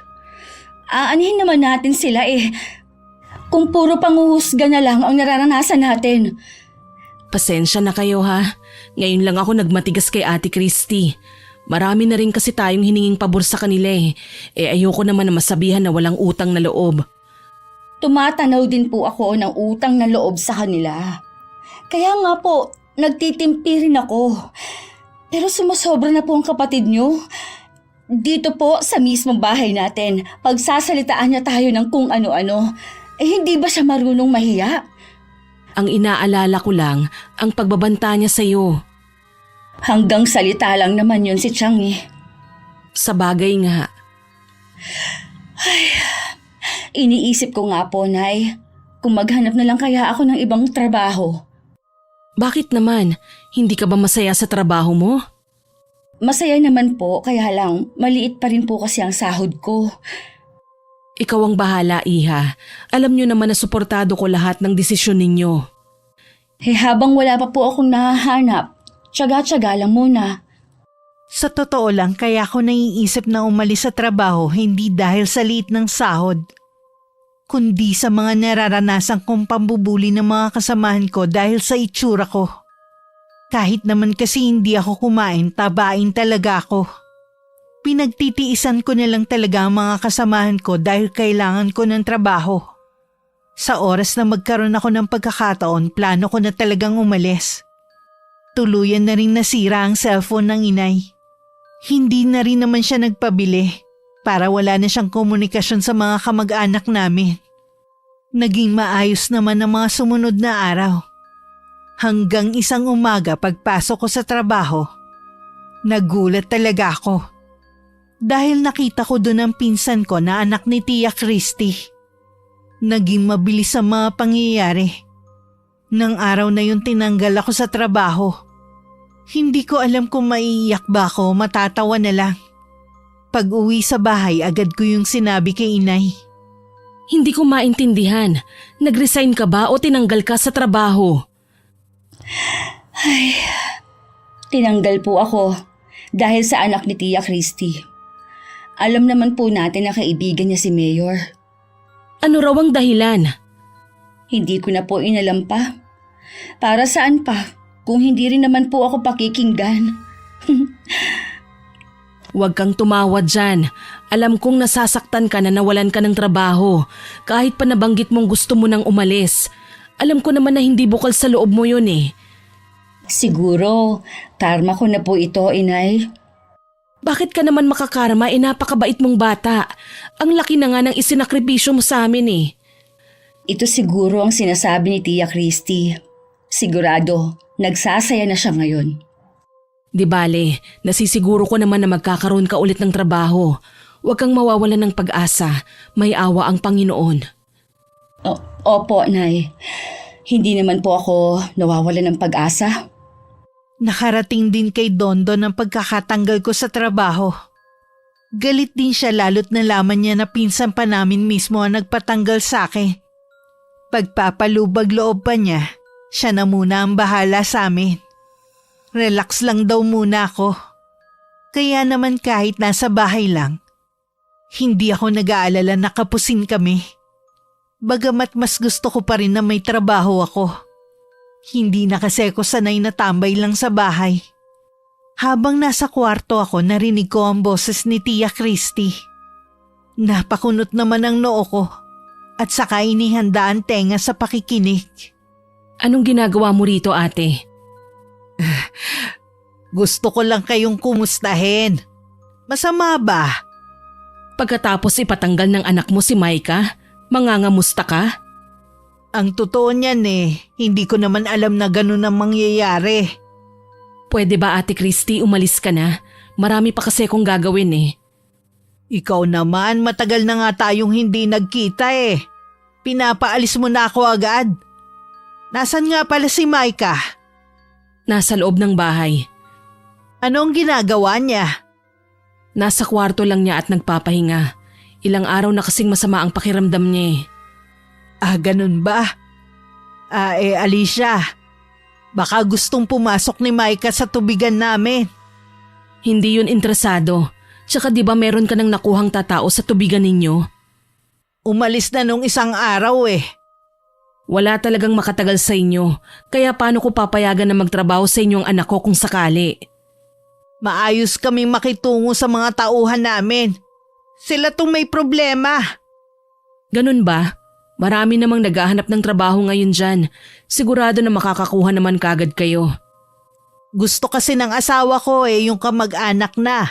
[SPEAKER 3] Aanhin naman natin sila eh. Kung puro panguhusga na lang ang nararanasan natin.
[SPEAKER 2] Pasensya na kayo ha. Ngayon lang ako nagmatigas kay Ate Christy. Marami na rin kasi tayong hininging pabor sa kanila eh. Ayoko naman na masabihan na walang utang na loob.
[SPEAKER 3] Tumatanaw din po ako ng utang na loob sa kanila. Kaya nga po, nagtitimpi rin ako. Pero sumasobra na po ang kapatid niyo. Dito po sa mismong bahay natin, pagsasalitaan niya tayo ng kung ano-ano. Hindi ba siya marunong mahiya?
[SPEAKER 2] Ang inaalala ko lang, ang pagbabanta niya sa'yo.
[SPEAKER 3] Hanggang salita lang naman yun si Chang eh.
[SPEAKER 2] Sa bagay nga.
[SPEAKER 3] Iniisip ko nga po, Nay, kung maghanap na lang kaya ako ng ibang trabaho.
[SPEAKER 2] Bakit naman? Hindi ka ba masaya sa trabaho mo?
[SPEAKER 3] Masaya naman po, kaya lang maliit pa rin po kasi ang sahod ko.
[SPEAKER 2] Ikaw ang bahala, Iha. Alam niyo naman na suportado ko lahat ng desisyon ninyo.
[SPEAKER 3] Habang wala pa po akong nahahanap, tiyaga-tiyaga lang muna.
[SPEAKER 1] Sa totoo lang, kaya ako naiisip na umalis sa trabaho hindi dahil sa liit ng sahod, kundi sa mga nararanasan kong pambubuli ng mga kasamahan ko dahil sa itsura ko. Kahit naman kasi hindi ako kumain, tabain talaga ako. Pinagtitiisan ko na lang talaga ang mga kasamahan ko dahil kailangan ko ng trabaho. Sa oras na magkaroon ako ng pagkakataon, plano ko na talagang umalis. Tuluyan na rin nasira ang cellphone ng inay. Hindi na rin naman siya nagpabili para wala na siyang komunikasyon sa mga kamag-anak namin. Naging maayos naman ang mga sumunod na araw. Hanggang isang umaga pagpasok ko sa trabaho, nagulat talaga ako. Dahil nakita ko doon ang pinsan ko na anak ni Tia Christy. Naging mabilis ang mga pangyayari. Nang araw na yun tinanggal ako sa trabaho. Hindi ko alam kung maiiyak ba ako o matatawa na lang. Pag-uwi sa bahay agad ko yung sinabi kay inay.
[SPEAKER 2] Hindi ko maintindihan. Nag-resign ka ba o tinanggal ka sa trabaho?
[SPEAKER 3] Tinanggal po ako dahil sa anak ni Tia Christy. Alam naman po natin na kaibigan niya si Mayor.
[SPEAKER 2] Ano raw ang dahilan?
[SPEAKER 3] Hindi ko na po inalam pa. Para saan pa kung hindi rin naman po ako pakikinggan?
[SPEAKER 2] Huwag kang tumawa dyan. Alam kong nasasaktan ka na nawalan ka ng trabaho. Kahit pa nabanggit mong gusto mo nang umalis. Alam ko naman na hindi bukal sa loob mo yun eh.
[SPEAKER 3] Siguro, karma ko na po ito, inay.
[SPEAKER 2] Bakit ka naman makakarma napakabait mong bata? Ang laki na nga ng isinakripisyo mo sa amin eh.
[SPEAKER 3] Ito siguro ang sinasabi ni Tia Christy. Sigurado, nagsasaya na siya ngayon.
[SPEAKER 2] Di bale, nasisiguro ko naman na magkakaroon ka ulit ng trabaho. Huwag kang mawawalan ng pag-asa. May awa ang Panginoon.
[SPEAKER 3] Opo, Nay. Hindi naman po ako nawawalan ng pag-asa.
[SPEAKER 1] Nakarating din kay Dondon ang pagkakatanggal ko sa trabaho. Galit din siya lalo't nalaman niya na pinsan pa namin mismo ang nagpatanggal sa akin. Pagpapalubag loob pa niya, siya na muna ang bahala sa amin. Relax lang daw muna ako. Kaya naman kahit nasa bahay lang, Hindi ako nag-aalala na kapusin kami. Bagamat mas gusto ko pa rin na may trabaho ako. Hindi na kasi ako sanay na tambay lang sa bahay. Habang nasa kwarto ako, narinig ko ang boses ni Tia Christy. Napakunot naman ang noo ko at saka inihanda ang tenga sa pakikinig.
[SPEAKER 2] Anong ginagawa mo rito, ate?
[SPEAKER 1] Gusto ko lang kayong kumustahin. Masama ba?
[SPEAKER 2] Pagkatapos ipatanggal ng anak mo si Micah, mangangamusta ka?
[SPEAKER 1] Ang totoo niyan hindi ko naman alam na ganun ang mangyayari.
[SPEAKER 2] Pwede ba, Ate Christy, umalis ka na? Marami pa kasi kong gagawin
[SPEAKER 1] Ikaw naman, matagal na nga tayong hindi nagkita Pinapaalis mo na ako agad. Nasaan nga pala si Micah?
[SPEAKER 2] Nasa loob ng bahay.
[SPEAKER 1] Anong ginagawa niya?
[SPEAKER 2] Nasa kwarto lang niya at nagpapahinga. Ilang araw na kasing masama ang pakiramdam niya
[SPEAKER 1] Ganun ba? Alicia, baka gustong pumasok ni Micah sa tubigan namin.
[SPEAKER 2] Hindi yun interesado. Tsaka di ba meron ka nang nakuhang tatao sa tubigan ninyo?
[SPEAKER 1] Umalis na nung isang araw
[SPEAKER 2] Wala talagang makatagal sa inyo. Kaya paano ko papayagan na magtrabaho sa inyong anak ko kung sakali?
[SPEAKER 1] Maayos kaming makitungo sa mga tauhan namin. Sila tong may problema.
[SPEAKER 2] Ganun ba? Marami namang naghahanap ng trabaho ngayon dyan. Sigurado na makakakuha naman kagad kayo.
[SPEAKER 1] Gusto kasi ng asawa ko yung kamag-anak na.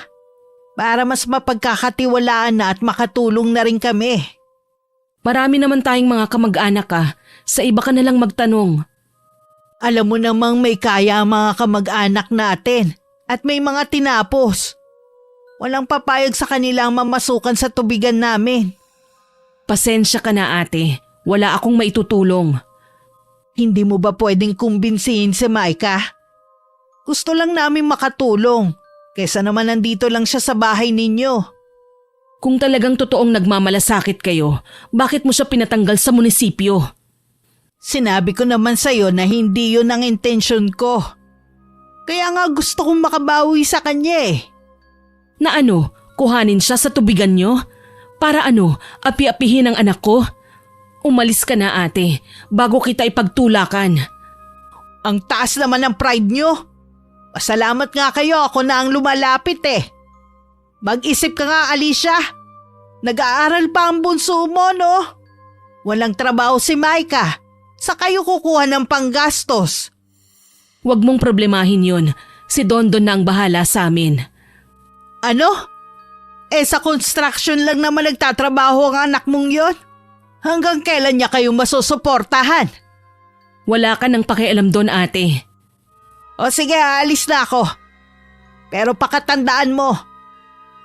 [SPEAKER 1] Para mas mapagkakatiwalaan na at makatulong na rin kami.
[SPEAKER 2] Marami naman tayong mga kamag-anak Sa iba ka na lang magtanong.
[SPEAKER 1] Alam mo namang may kaya ang mga kamag-anak natin at may mga tinapos. Walang papayag sa kanilang mamasukan sa tubigan namin.
[SPEAKER 2] Pasensya ka na, ate. Wala akong maitutulong.
[SPEAKER 1] Hindi mo ba pwedeng kumbinsihin si Micah? Gusto lang namin makatulong. Kesa naman nandito lang siya sa bahay ninyo.
[SPEAKER 2] Kung talagang totoong nagmamalasakit kayo, bakit mo siya pinatanggal sa munisipyo?
[SPEAKER 1] Sinabi ko naman sa'yo na hindi yun ang intensyon ko. Kaya nga gusto kong makabawi sa kanya
[SPEAKER 2] Na ano, kuhanin siya sa tubigan nyo? Para ano, api-apihin ang anak ko? Umalis ka na, ate, bago kita ipagtulakan.
[SPEAKER 1] Ang taas naman ng pride nyo. Pasalamat nga kayo, ako na ang lumalapit Mag-isip ka nga, Alicia. Nag-aaral pa ang bunso mo, no? Walang trabaho si Micah. Sa kayo kukuha ng panggastos.
[SPEAKER 2] Huwag mong problemahin yun. Si Dondon na ang bahala sa amin.
[SPEAKER 1] Ano? Sa construction lang naman nagtatrabaho ang anak mong yon? Hanggang kailan niya kayo masusuportahan?
[SPEAKER 2] Wala ka nang pakialam doon, ate.
[SPEAKER 1] O sige, aalis na ako. Pero pakatandaan mo,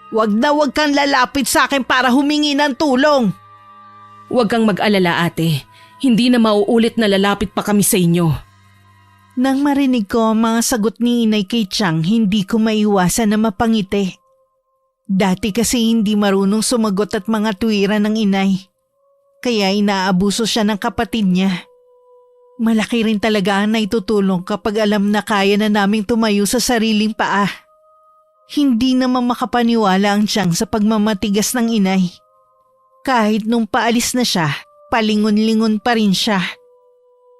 [SPEAKER 1] wag kang lalapit sa akin para humingi ng tulong.
[SPEAKER 2] Huwag kang mag-alala, ate. Hindi na mauulit na lalapit pa kami sa inyo.
[SPEAKER 1] Nang marinig ko ang mga sagot ni Inay kay Chang, hindi ko maiwasan na mapangiti. Dati kasi hindi marunong sumagot at mga tuwiran ng inay. Kaya inaabuso siya ng kapatid niya. Malaki rin talaga ang naitutulong kapag alam na kaya na naming tumayo sa sariling paa. Hindi naman makapaniwala ang Chang sa pagmamatigas ng inay. Kahit nung paalis na siya, palingon-lingon pa rin siya.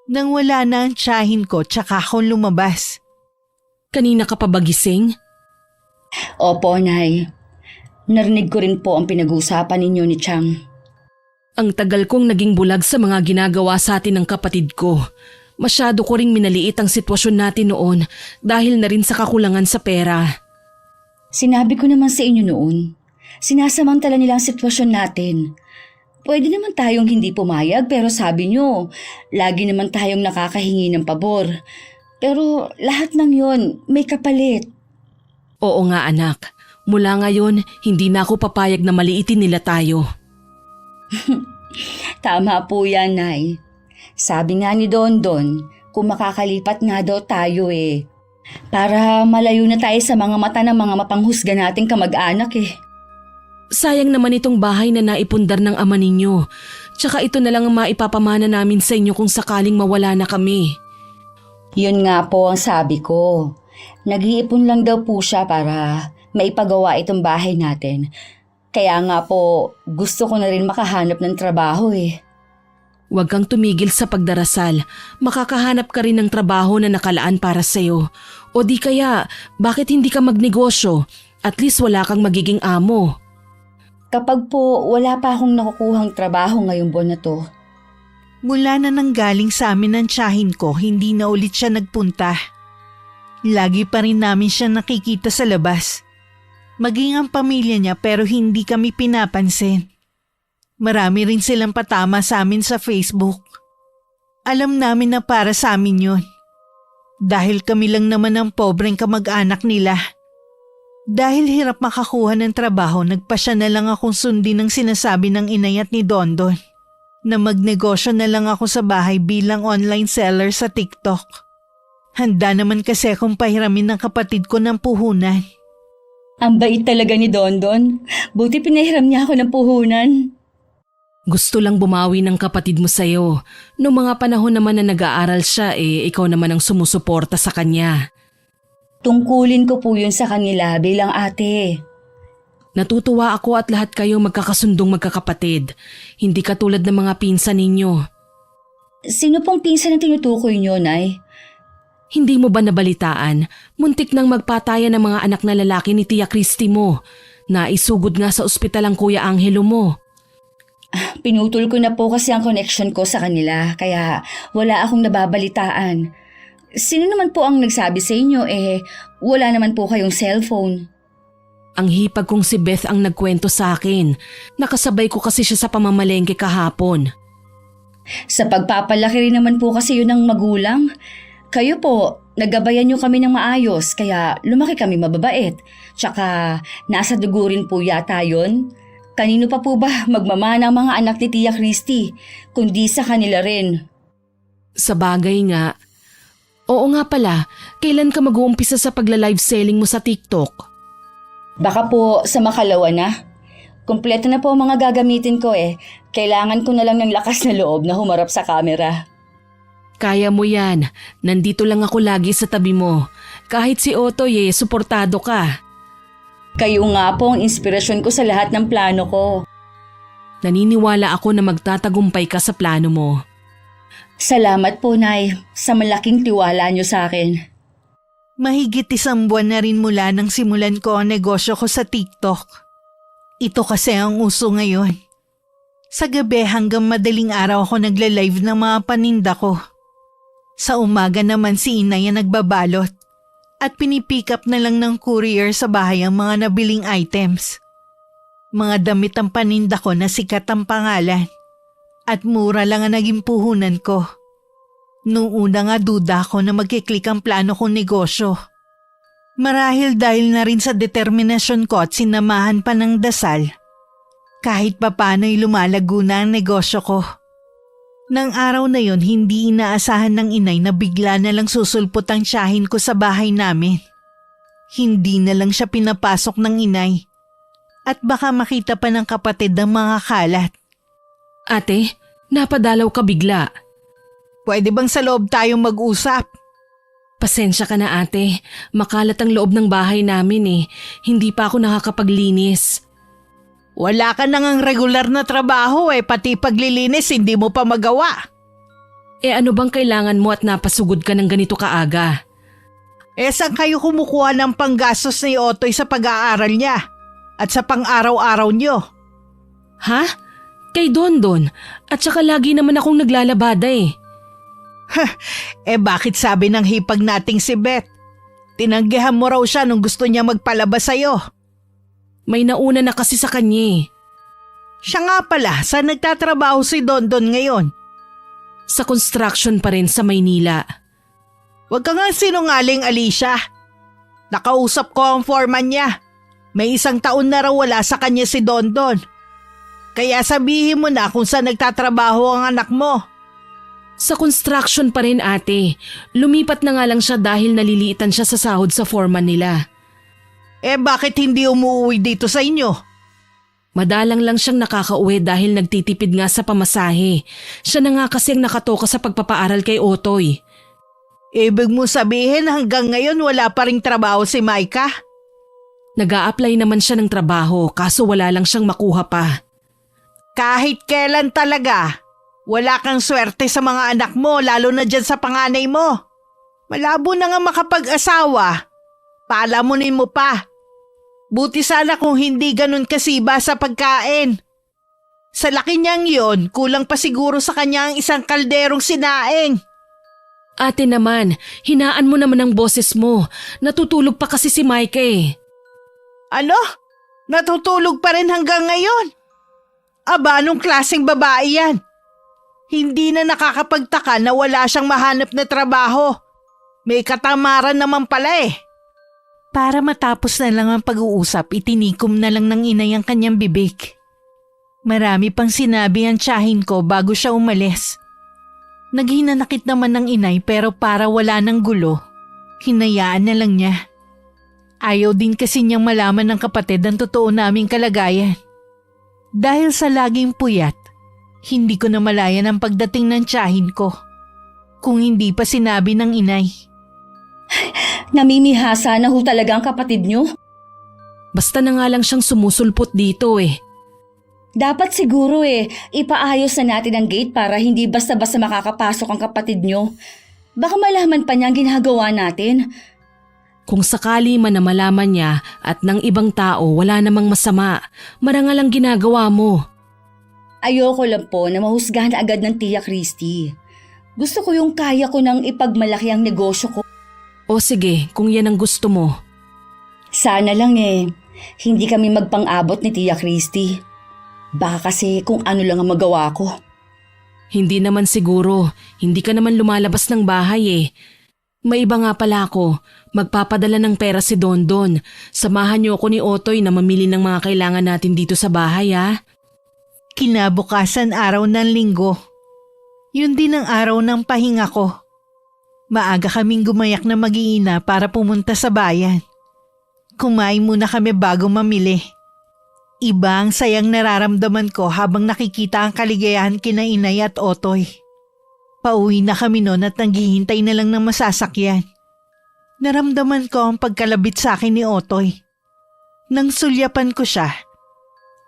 [SPEAKER 1] Nang wala na ang tiyahin ko, tsaka ako lumabas.
[SPEAKER 2] Kanina ka pa ba gising?
[SPEAKER 3] Opo, Nay. Narinig ko rin po ang pinag-uusapan ninyo ni Chang.
[SPEAKER 2] Ang tagal kong naging bulag sa mga ginagawa sa atin ng kapatid ko. Masyado ko ring minaliit ang sitwasyon natin noon dahil na rin sa kakulangan sa pera.
[SPEAKER 3] Sinabi ko naman sa inyo noon, sinasamantala nila ang sitwasyon natin. Pwede naman tayong hindi pumayag pero sabi nyo, lagi naman tayong nakakahingi ng pabor. Pero lahat ng yon may kapalit.
[SPEAKER 2] Oo nga, anak. Mula ngayon, hindi na ako papayag na maliitin nila tayo.
[SPEAKER 3] Tama po yan, Nay. Sabi nga ni Dondon, kung makakalipat nga daw tayo para malayo na tayo sa mga mata ng mga mapanghusga nating kamag-anak
[SPEAKER 2] Sayang naman itong bahay na naipundar ng ama ninyo. Tsaka ito na lang ang maipapamana namin sa inyo kung sakaling mawala na kami.
[SPEAKER 3] Yun nga po ang sabi ko. Nag-iipon lang daw po siya para maipagawa itong bahay natin. Kaya nga po, gusto ko na rin makahanap ng trabaho eh.
[SPEAKER 2] Huwag kang tumigil sa pagdarasal. Makakahanap ka rin ng trabaho na nakalaan para sa'yo. O di kaya, bakit hindi ka magnegosyo? At least wala kang magiging amo.
[SPEAKER 3] Kapag po wala pa akong nakukuhang trabaho ngayong buwan na to,
[SPEAKER 1] Mula na nanggaling sa amin ng tiyahin ko, hindi na ulit siya nagpunta. Lagi pa rin namin siya nakikita sa labas. Maging ang pamilya niya pero hindi kami pinapansin. Marami rin silang patama sa amin sa Facebook. Alam namin na para sa amin yun. Dahil kami lang naman ang pobreng kamag-anak nila. Dahil hirap makakuha ng trabaho, nagpasya na lang akong sundin ang sinasabi ng inay at ni Dondon na magnegosyo na lang ako sa bahay bilang online seller sa TikTok. Handa naman kasi akong pahiramin ng kapatid ko ng puhunan.
[SPEAKER 3] ang bait talaga ni Dondon. Buti pinahiram niya ako ng puhunan.
[SPEAKER 2] Gusto lang bumawi ng kapatid mo sa'yo. Noong mga panahon naman na nag-aaral siya, ikaw naman ang sumusuporta sa kanya.
[SPEAKER 3] Tungkulin ko po yun sa kanila bilang ate.
[SPEAKER 2] Natutuwa ako at lahat kayo magkakasundong magkakapatid. Hindi katulad ng mga pinsan ninyo.
[SPEAKER 3] Sino pong pinsan na tinutukoy niyo, Nay?
[SPEAKER 2] Hindi mo ba nabalitaan? Muntik nang magpatayan ng mga anak na lalaki ni Tia Christy mo. Naisugod nga sa ospital ang Kuya Angelo mo.
[SPEAKER 3] Pinutol ko na po kasi ang connection ko sa kanila, kaya wala akong nababalitaan. Sino naman po ang nagsabi sa inyo? Wala naman po kayong cellphone.
[SPEAKER 2] Ang hipag kong si Beth ang nagkwento sa akin. Nakasabay ko kasi siya sa pamamalengke kahapon.
[SPEAKER 3] Sa pagpapalaki rin naman po kasi yun ng magulang. Kayo po, nagabayan niyo kami ng maayos, kaya lumaki kami mababait. Tsaka nasa dugo rin po yata yun. Kanino pa po ba magmamana ang mga anak ni Tia Christy, kundi sa kanila rin?
[SPEAKER 2] Sa bagay nga. Oo nga pala, kailan ka mag-uumpisa sa pagla-live selling mo sa TikTok?
[SPEAKER 3] Baka po sa makalawa na. Kumpleto na po ang mga gagamitin ko Kailangan ko na lang ng lakas na loob na humarap sa camera.
[SPEAKER 2] Kaya mo yan. Nandito lang ako lagi sa tabi mo. Kahit si Otoy suportado ka.
[SPEAKER 3] Kayo nga po ang inspirasyon ko sa lahat ng plano ko.
[SPEAKER 2] Naniniwala ako na magtatagumpay ka sa plano mo.
[SPEAKER 3] Salamat po, Nay, sa malaking tiwala niyo sa akin.
[SPEAKER 1] Mahigit 1 buwan na rin mula nang simulan ko ang negosyo ko sa TikTok. Ito kasi ang uso ngayon. Sa gabi hanggang madaling araw ako nagla-live ng mga paninda ko. Sa umaga naman si inay ang nagbabalot at pinipick up na lang ng courier sa bahay ang mga nabiling items. Mga damit ang paninda ko na sikat ang pangalan at mura lang ang naging puhunan ko. Noong una nga duda ako na magkiklik ang plano kong negosyo. Marahil dahil na rin sa determinasyon ko at sinamahan pa ng dasal, kahit papano'y lumalago na ang negosyo ko. Nang araw na yon hindi inaasahan ng inay na bigla na lang susulpot ang tiyahin ko sa bahay namin. Hindi na lang siya pinapasok ng inay at baka makita pa ng kapatid ang mga kalat.
[SPEAKER 2] Ate, napadalaw ka bigla.
[SPEAKER 1] Pwede bang sa loob tayong mag-usap?
[SPEAKER 2] Pasensya ka na ate, makalat ang loob ng bahay namin Hindi pa ako nakakapaglinis.
[SPEAKER 1] Wala ka nang ang regular na trabaho pati paglilinis hindi mo pa magawa.
[SPEAKER 2] Ano bang kailangan mo at napasugod ka ng ganito kaaga?
[SPEAKER 1] Saan kayo kumukuha ng panggastos ni Otoy sa pag-aaral niya at sa pang-araw-araw niyo?
[SPEAKER 2] Ha? Kay Dondon, at saka lagi naman akong naglalabada
[SPEAKER 1] Bakit sabi ng hipag nating si Beth? Tinanggihan mo raw siya nung gusto niya magpalabas sa'yo.
[SPEAKER 2] May nauna na kasi sa kanya
[SPEAKER 1] Siya nga pala, saan nagtatrabaho si Dondon ngayon?
[SPEAKER 2] Sa construction pa rin sa Maynila.
[SPEAKER 1] Huwag ka nga sinungaling, Alicia. Nakausap ko ang foreman niya. May 1 taon na raw wala sa kanya si Dondon. Kaya sabihin mo na kung saan nagtatrabaho ang anak mo.
[SPEAKER 2] Sa construction pa rin ate. Lumipat na nga lang siya dahil naliliitan siya sa sahod sa foreman nila.
[SPEAKER 1] Bakit hindi umuwi dito sa inyo?
[SPEAKER 2] Madalang lang siyang nakakauwi dahil nagtitipid nga sa pamasahe. Siya na nga kasi ang nakatoka sa pagpapaaral kay Otoy.
[SPEAKER 1] Ibig mo sabihin hanggang ngayon wala pa ring trabaho si Micah?
[SPEAKER 2] Nag-a-apply naman siya ng trabaho kaso wala lang siyang makuha pa.
[SPEAKER 1] Kahit kailan talaga, wala kang swerte sa mga anak mo lalo na dyan sa panganay mo. Malabo na nga makapag-asawa. Palamunin mo pa. Buti sana kung hindi ganun kasiba sa pagkain. Sa laki niyang yon, kulang pa siguro sa kanya ang isang kalderong sinaing.
[SPEAKER 2] Ate naman, hinaan mo naman ang boses mo. Natutulog pa kasi si Micah eh.
[SPEAKER 1] Ano? Natutulog pa rin hanggang ngayon? Aba, anong klaseng babae yan? Hindi na nakakapagtaka na wala siyang mahanap na trabaho. May katamaran naman pala eh. Para matapos na lang ang pag-uusap, itinikom na lang ng inay ang kanyang bibig. Marami pang sinabi ang tiyahin ko bago siya umalis. Naghinanakit naman ng inay pero para wala ng gulo, hinayaan na lang niya. Ayaw din kasi niyang malaman ng kapatid ang totoo naming kalagayan. Dahil sa laging puyat, hindi ko na malayan ang pagdating ng tiyahin ko. Kung hindi pa sinabi ng inay.
[SPEAKER 3] Namimihasa na ho talaga ang kapatid nyo.
[SPEAKER 2] Basta na nga lang siyang sumusulpot dito eh.
[SPEAKER 3] Dapat siguro ipaayos na natin ang gate para hindi basta-basta makakapasok ang kapatid nyo. Baka malaman pa niya ang ginagawa natin.
[SPEAKER 2] Kung sakali man na malaman niya at ng ibang tao wala namang masama, marangal ang ginagawa mo.
[SPEAKER 3] Ayoko lang po na mahusgahan agad ng Tia Christy. Gusto ko yung kaya ko nang ipagmalaki ang negosyo ko.
[SPEAKER 2] O sige, kung yan ang gusto mo.
[SPEAKER 3] Sana lang hindi kami magpang-abot ni Tia Christy. Baka kasi kung ano lang ang magawa ko.
[SPEAKER 2] Hindi naman siguro, hindi ka naman lumalabas ng bahay eh. May iba nga pala ako, magpapadala ng pera si Dondon. Samahan niyo ako ni Otoy na mamili ng mga kailangan natin dito sa bahay ha.
[SPEAKER 1] Kinabukasan araw ng linggo. Yun din ang araw ng pahinga ko. Maaga kaming gumayak na mag-iina para pumunta sa bayan. Kumain muna kami bago mamili. Iba ang sayang nararamdaman ko habang nakikita ang kaligayahan kina Inay at Otoy. Pauwi na kami noon at naghihintay na lang ng masasakyan. Naramdaman ko ang pagkalabit sa akin ni Otoy. Nang sulyapan ko siya,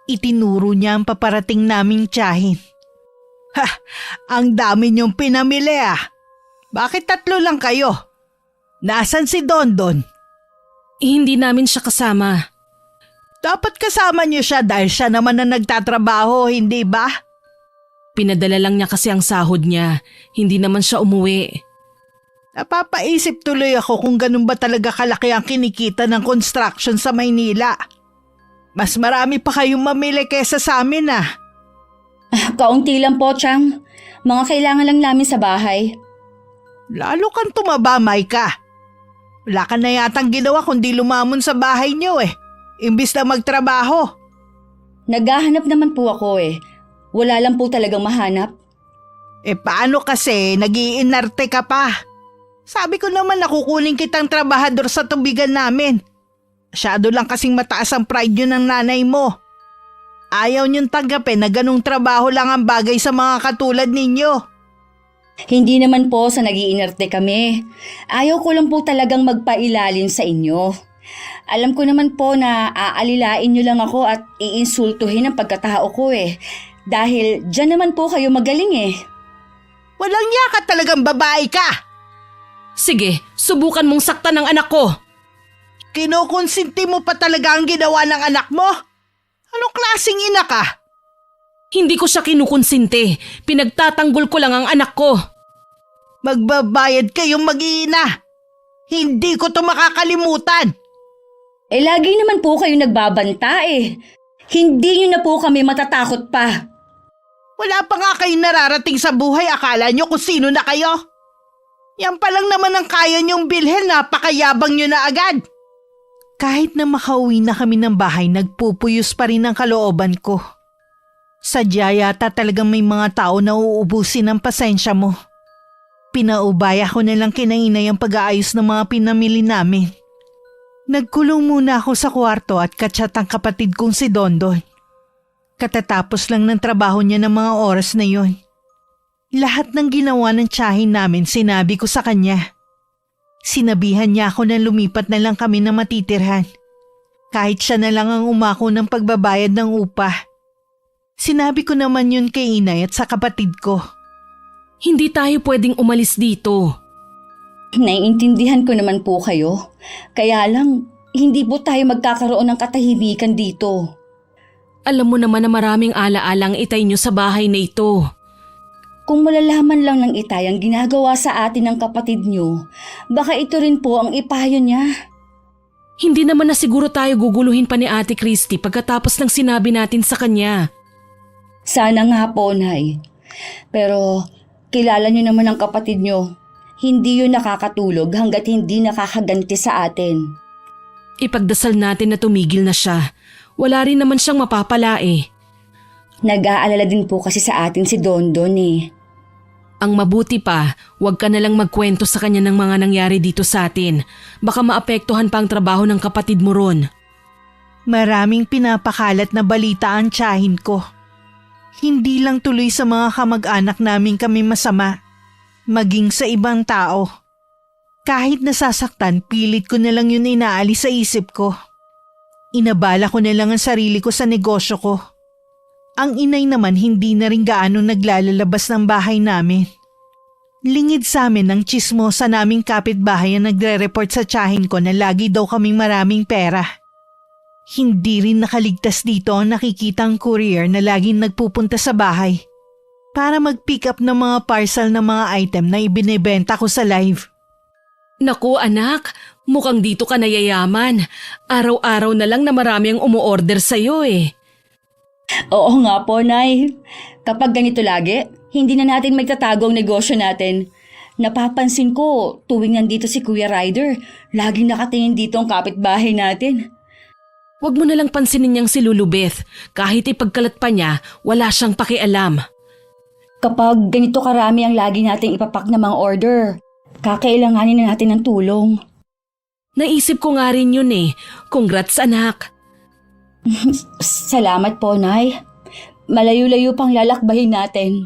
[SPEAKER 1] itinuro niya ang paparating naming tiyahin. Ha! Ang dami niyong pinamili ah! Bakit 3 lang kayo? Nasaan si Dondon?
[SPEAKER 2] Hindi namin siya kasama.
[SPEAKER 1] Dapat kasama niyo siya dahil siya naman na nagtatrabaho, hindi ba?
[SPEAKER 2] Pinadala lang niya kasi ang sahod niya. Hindi naman siya umuwi.
[SPEAKER 1] Napapaisip tuloy ako kung ganun ba talaga kalaki ang kinikita ng construction sa Maynila. Mas marami pa kayong mamili kesa sa amin ah.
[SPEAKER 3] Kaunti lang po, Chang. Mga kailangan lang namin sa bahay.
[SPEAKER 1] Lalo kang tumaba, Micah. Wala ka na yatang ginawa kundi lumamon sa bahay niyo eh. Imbis na magtrabaho.
[SPEAKER 3] Naghahanap naman po ako Wala lang po talagang mahanap.
[SPEAKER 1] Paano kasi nag-iinarte ka pa? Sabi ko naman nakukunin kitang trabahador sa tubigan namin. Masyado lang kasing mataas ang pride yun ng nanay mo. Ayaw niyong tanggapin na ganung trabaho lang ang bagay sa mga katulad ninyo.
[SPEAKER 3] Hindi naman po sa nag-iinarte kami. Ayaw ko lang po talagang magpailalim sa inyo. Alam ko naman po na aalilain niyo lang ako at iinsultuhin ang pagkatao ko Dahil dyan naman po kayo magaling
[SPEAKER 1] Walang yaka talagang babae ka!
[SPEAKER 2] Sige, subukan mong saktan ng anak ko.
[SPEAKER 1] Kinukonsinti mo pa talaga ang ginawa ng anak mo? Anong klaseng ina ka?
[SPEAKER 2] Hindi ko siya kinukonsinti. Pinagtatanggol ko lang ang anak ko.
[SPEAKER 1] Magbabayad kayong mag-iina. Hindi ko to makakalimutan.
[SPEAKER 3] Lagi naman po kayo nagbabanta Hindi nyo na po kami matatakot pa.
[SPEAKER 1] Wala pa nga kayong nararating sa buhay, akala nyo kung sino na kayo? Yan pa lang naman ang kaya nyong bilhin, napakayabang nyo na agad. Kahit na makauwi na kami ng bahay, nagpupuyos pa rin ang kalooban ko. Sadya yata talagang may mga tao na uubusin ang pasensya mo. Pinaubaya ko na lang kinainay ang pag-aayos ng mga pinamili namin. Nagkulong muna ako sa kwarto at kachat ang kapatid kong si Dondon. Katatapos lang ng trabaho niya ng mga oras na yon. Lahat ng ginawa ng tiyahin namin sinabi ko sa kanya. Sinabihan niya ako na lumipat na lang kami na matitirhan. Kahit siya na lang ang umako ng pagbabayad ng upa. Sinabi ko naman yun kay inay at sa kapatid ko.
[SPEAKER 2] Hindi tayo pwedeng umalis dito.
[SPEAKER 3] Naiintindihan ko naman po kayo. Kaya lang, hindi po tayo magkakaroon ng katahimikan dito.
[SPEAKER 2] Alam mo naman na maraming alaalang itay nyo sa bahay na ito.
[SPEAKER 3] Kung malalaman lang ng itay ang ginagawa sa atin ng kapatid nyo, baka ito rin po ang ipayo niya.
[SPEAKER 2] Hindi naman na siguro tayo guguluhin pa ni Ate Christy pagkatapos ng sinabi natin sa kanya.
[SPEAKER 3] Sana nga po, Nay. Pero kilala nyo naman ang kapatid nyo. Hindi yun nakakatulog hanggat hindi nakakaganti sa atin.
[SPEAKER 2] Ipagdasal natin na tumigil na siya. Wala rin naman siyang mapapala eh.
[SPEAKER 3] Nag-aalala din po kasi sa atin si Dondon eh.
[SPEAKER 2] Ang mabuti pa, huwag ka na lang magkwento sa kanya ng mga nangyari dito sa atin. Baka maapektuhan pa ang trabaho ng kapatid mo ron.
[SPEAKER 1] Maraming pinapakalat na balita ang tiyahin ko. Hindi lang tuloy sa mga kamag-anak namin kami masama, maging sa ibang tao. Kahit nasasaktan, pilit ko na lang yun inaalis sa isip ko. Inabala ko na lang ang sarili ko sa negosyo ko. Ang inay naman hindi na rin gaano naglalalabas ng bahay namin. Lingid sa amin ng tsismosa naming kapitbahay ang nagre-report sa tiyahin ko na lagi daw kaming maraming pera. Hindi rin nakaligtas dito ang nakikitang courier na laging nagpupunta sa bahay para mag-pick up ng mga parcel ng mga item na ibinebenta ko sa live.
[SPEAKER 2] Naku anak, mukhang dito ka nayayaman. Araw-araw na lang na marami ang umu-order sa'yo eh.
[SPEAKER 3] Oo nga po, Nay. Kapag ganito lagi, hindi na natin magtatago ang negosyo natin. Napapansin ko, tuwing nandito si Kuya Ryder, laging nakatingin dito ang kapitbahay natin.
[SPEAKER 2] Huwag mo na lang pansinin niyang si Lulu Beth. Kahit ipagkalat pa niya, wala siyang pakialam.
[SPEAKER 3] Kapag ganito karami ang lagi nating ipapak na mga order, kakailanganin na natin ng tulong.
[SPEAKER 2] Naisip ko nga rin yun eh. Congrats anak.
[SPEAKER 3] Salamat po, Nay. Malayo-layo pang lalakbahin natin.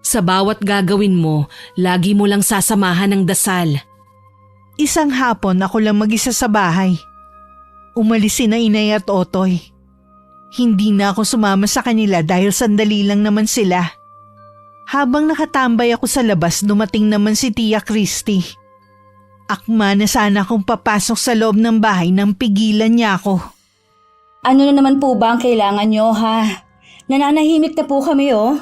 [SPEAKER 2] Sa bawat gagawin mo, lagi mo lang sasamahan ng dasal.
[SPEAKER 1] Isang hapon ako lang mag-isa sa bahay. Umalis sina inay at otoy. Hindi na ako sumama sa kanila dahil sandali lang naman sila. Habang nakatambay ako sa labas, dumating naman si Tia Christy. Akma na sana akong papasok sa loob ng bahay nang pigilan niya ako.
[SPEAKER 3] Ano na naman po ba ang kailangan nyo, ha? Nananahimik na po kami, oh.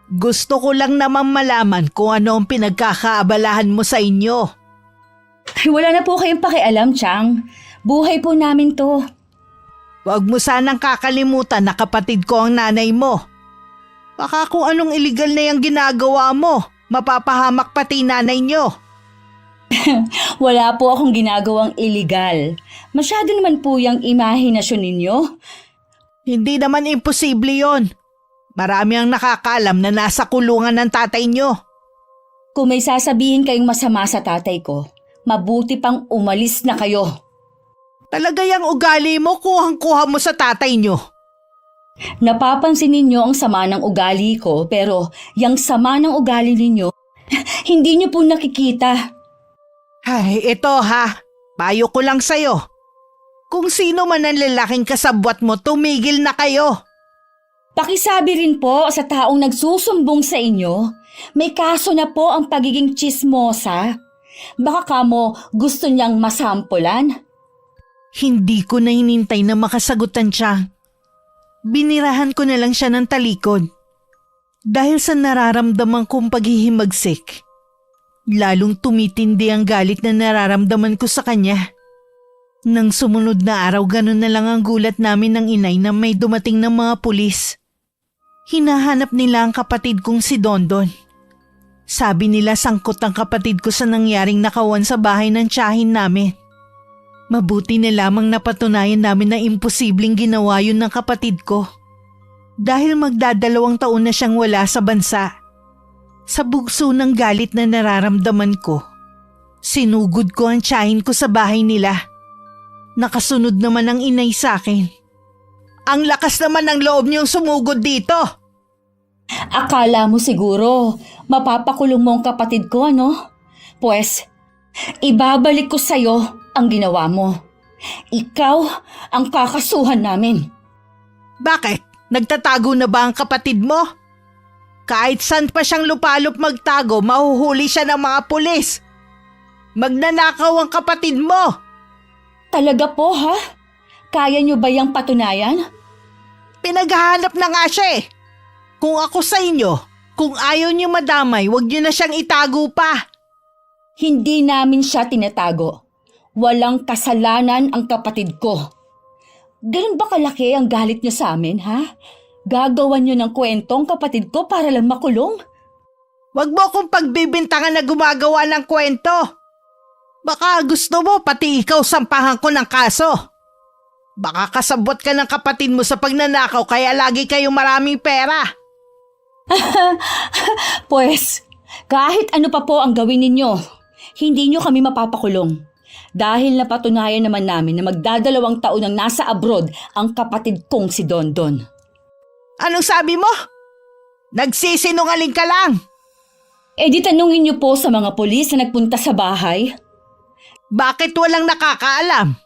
[SPEAKER 1] Gusto ko lang naman malaman kung ano ang pinagkakaabalahan mo sa inyo.
[SPEAKER 3] Ay, wala na po kayong pakialam, Chang. Buhay po namin to.
[SPEAKER 1] Huwag mo sanang kakalimutan na kapatid ko ang nanay mo. Baka kung anong illegal na yung ginagawa mo, mapapahamak pati nanay nyo.
[SPEAKER 3] Wala po akong ginagawang illegal. Masyado naman po yung imahinasyon ninyo.
[SPEAKER 1] Hindi naman imposible yon. Marami ang nakakaalam na nasa kulungan ng tatay nyo.
[SPEAKER 3] Kung may sasabihin kayong masama sa tatay ko, mabuti pang umalis na kayo.
[SPEAKER 1] Talaga yung ugali mo kuhang-kuha mo sa tatay nyo.
[SPEAKER 3] Napapansin ninyo ang sama ng ugali ko, pero yung sama ng ugali ninyo, hindi nyo po nakikita.
[SPEAKER 1] Ay, ito ha. Payo ko lang sa'yo. Kung sino man ang lalaking kasabwat mo, tumigil na kayo.
[SPEAKER 3] Pakisabi rin po sa taong nagsusumbong sa inyo, may kaso na po ang pagiging tsismosa. Baka kamo gusto niyang masampulan?
[SPEAKER 1] Hindi ko na hinintay na makasagutan siya. Binirahan ko na lang siya ng talikod. Dahil sa nararamdaman kong paghihimagsik, lalong tumitindi ang galit na nararamdaman ko sa kanya. Nang sumunod na araw, ganun na lang ang gulat namin ng inay na may dumating ng mga pulis. Hinahanap nila ang kapatid kong si Dondon. Sabi nila sangkot ang kapatid ko sa nangyaring nakawan sa bahay ng tiyahin namin. Mabuti na lamang napatunayan namin na imposibleng ginawa yun ng kapatid ko. Dahil magdadalawang taon na siyang wala sa bansa. Sa bugso ng galit na nararamdaman ko, sinugod ko ang tiyahin ko sa bahay nila. Nakasunod naman ang inay sa akin. Ang lakas naman ng loob niyong sumugod dito.
[SPEAKER 3] Akala mo siguro, mapapakulong mo ang kapatid ko, ano? Pues, ibabalik ko sa'yo ang ginawa mo. Ikaw ang kakasuhan namin.
[SPEAKER 1] Bakit? Nagtatago na ba ang kapatid mo? Kahit saan pa siyang lupalop magtago, mahuhuli siya ng mga pulis. Magnanakaw ang kapatid mo.
[SPEAKER 3] Talaga po ha? Kaya niyo ba yung patunayan?
[SPEAKER 1] Pinaghahanap na nga siya eh. Kung ako sa inyo, kung ayaw niyo madamay, huwag niyo na siyang itago pa.
[SPEAKER 3] Hindi namin siya tinatago. Walang kasalanan ang kapatid ko. Ganun ba kalaki ang galit niyo sa amin, ha? Gagawan niyo ng kwentong kapatid ko para lang makulong?
[SPEAKER 1] Huwag mo akong pagbibintangan na gumagawa ng kwento. Baka gusto mo pati ikaw sampahan ko ng kaso. Baka kasabot ka ng kapatid mo sa pagnanakaw kaya lagi kayong maraming pera.
[SPEAKER 3] Pues, kahit ano pa po ang gawin ninyo, hindi niyo kami mapapakulong. Dahil napatunayan naman namin na magdadalawang taon nang nasa abroad ang kapatid kong si Dondon.
[SPEAKER 1] Anong sabi mo? Nagsisinungaling ka lang.
[SPEAKER 3] E di tanungin niyo po sa mga pulis na nagpunta sa bahay.
[SPEAKER 1] Bakit walang nakakaalam?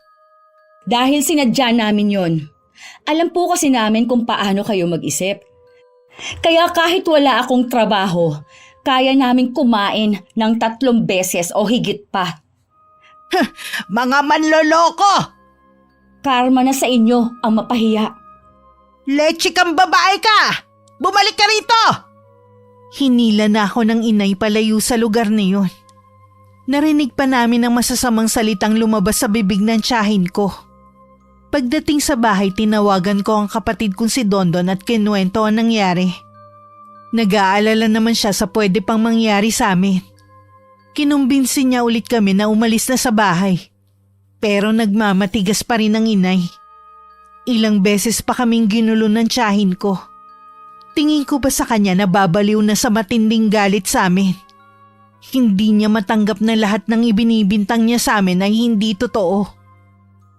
[SPEAKER 3] Dahil sinadya namin yon. Alam po kasi namin kung paano kayo mag-isip. Kaya kahit wala akong trabaho, kaya namin kumain ng 3 beses o higit pa.
[SPEAKER 1] Mga manloloko!
[SPEAKER 3] Karma na sa inyo ang mapahiya.
[SPEAKER 1] Leche kang babae ka! Bumalik ka rito! Hinila na ako ng inay palayo sa lugar na yun. Narinig pa namin ang masasamang salitang lumabas sa bibig ng tiyahin ko. Pagdating sa bahay, tinawagan ko ang kapatid kong si Dondon at kinuwento ang nangyari. Nag-aalala naman siya sa pwede pang mangyari sa amin. Kinumbinsi niya ulit kami na umalis na sa bahay. Pero nagmamatigas pa rin ang inay. Ilang beses pa kaming ginulo ng tiyahin ko. Tingin ko ba sa kanya na babaliw na sa matinding galit sa amin? Hindi niya matanggap na lahat ng ibinibintang niya sa amin ay hindi totoo.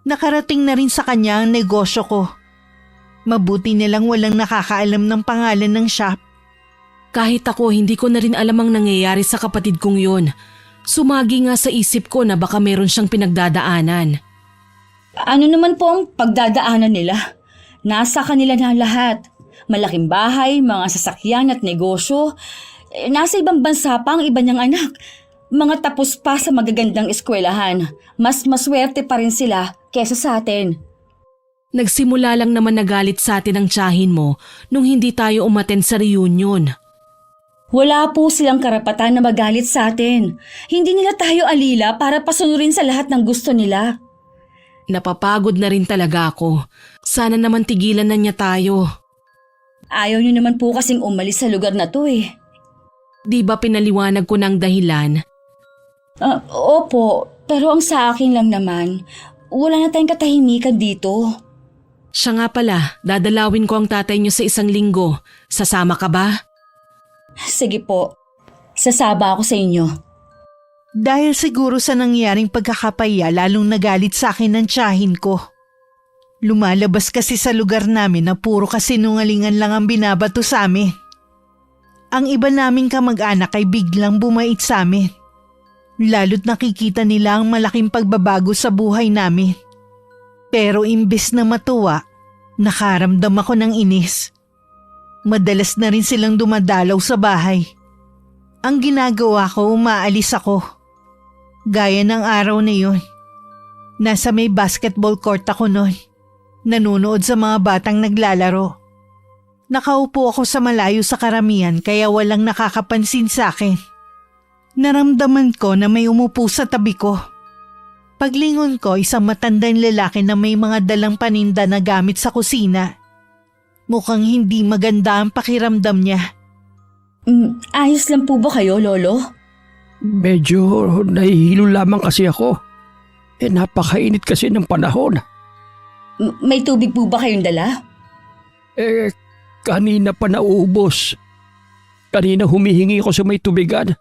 [SPEAKER 1] Nakarating na rin sa kanya ang negosyo ko. Mabuti nilang walang nakakaalam ng pangalan ng shop.
[SPEAKER 2] Kahit ako, hindi ko na rin alam ang nangyayari sa kapatid kong yun. Sumagi nga sa isip ko na baka meron siyang pinagdadaanan.
[SPEAKER 3] Ano naman po ang pagdadaanan nila? Nasa kanila na lahat. Malaking bahay, mga sasakyan at negosyo. Nasa ibang bansa pa ang iba niyang anak. Mga tapos pa sa magagandang eskwelahan. Mas maswerte pa rin sila kesa sa atin.
[SPEAKER 2] Nagsimula lang naman nagalit sa atin ang tiyahin mo nung hindi tayo umattend sa reunion.
[SPEAKER 3] Wala po silang karapatan na magalit sa atin. Hindi nila tayo alila para pasunurin sa lahat ng gusto nila.
[SPEAKER 2] Napapagod na rin talaga ako. Sana naman tigilan na niya tayo.
[SPEAKER 3] Ayaw niyo naman po kasing umalis sa lugar na to eh.
[SPEAKER 2] Di ba pinaliwanag ko ng dahilan?
[SPEAKER 3] Opo, pero ang sa akin lang naman, wala na tayong katahimikan dito.
[SPEAKER 2] Siya nga pala, dadalawin ko ang tatay niyo sa 1 linggo. Sasama ka ba?
[SPEAKER 3] Sige po, sasaba ako sa inyo.
[SPEAKER 1] Dahil siguro sa nangyaring pagkakapaya lalong nagalit sa akin ng tiyahin ko. Lumalabas kasi sa lugar namin na puro kasinungalingan lang ang binabato sa amin. Ang iba naming kamag-anak ay biglang bumait sa amin. Lalo't nakikita nila ang malaking pagbabago sa buhay namin. Pero imbes na matuwa, nakaramdam ako ng inis. Madalas na rin silang dumadalaw sa bahay. Ang ginagawa ko, umaalis ako. Gaya ng araw na yun. Nasa may basketball court ako noon. Nanunood sa mga batang naglalaro. Nakaupo ako sa malayo sa karamihan kaya walang nakakapansin sa akin. Naramdaman ko na may umupo sa tabi ko. Paglingon ko, isang matandang lalaki na may mga dalang paninda na gamit sa kusina. Mukhang hindi maganda ang pakiramdam niya.
[SPEAKER 3] Ayos lang po ba kayo, Lolo?
[SPEAKER 4] Medyo nahihilo lamang kasi ako. Napakainit kasi ng panahon.
[SPEAKER 3] May tubig po ba kayong dala?
[SPEAKER 4] Kanina pa naubos. Kanina humihingi ko sa may tubigan.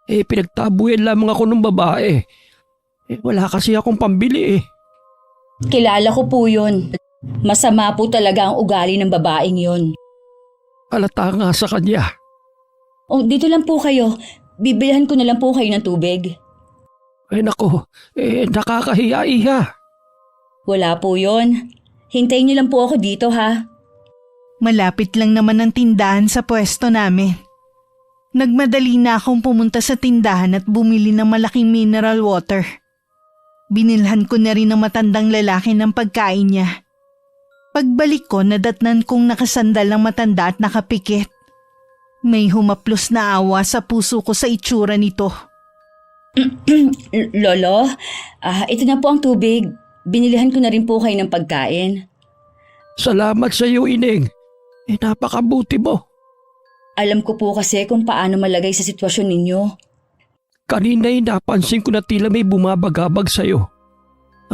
[SPEAKER 4] Pinagtabuyan lamang ako ng babae. Wala kasi akong pambili .
[SPEAKER 3] Kilala ko po yun. Masama po talaga ang ugali ng babaeng yun.
[SPEAKER 4] Halata nga sa kanya.
[SPEAKER 3] Dito lang po kayo. Bibilihan ko na lang po kayo ng tubig.
[SPEAKER 4] Nako, nakakahiya iha.
[SPEAKER 3] Wala po yon. Hintayin niyo lang po ako dito ha.
[SPEAKER 1] Malapit lang naman ang tindahan sa pwesto namin. Nagmadali na akong pumunta sa tindahan at bumili ng malaking mineral water. Binilhan ko na rin ng matandang lalaki ng pagkain niya. Pagbalik ko, nadatnan kong nakasandal ang matanda at nakapikit. May humaplos na awa sa puso ko sa itsura nito.
[SPEAKER 3] Lolo, ito na po ang tubig. Binilihan ko na rin po kayo ng pagkain.
[SPEAKER 4] Salamat sa iyo, Ining. Napakabuti mo.
[SPEAKER 3] Alam ko po kasi kung paano malagay sa sitwasyon ninyo.
[SPEAKER 4] Kanina'y napansin ko na tila may bumabagabag sa iyo.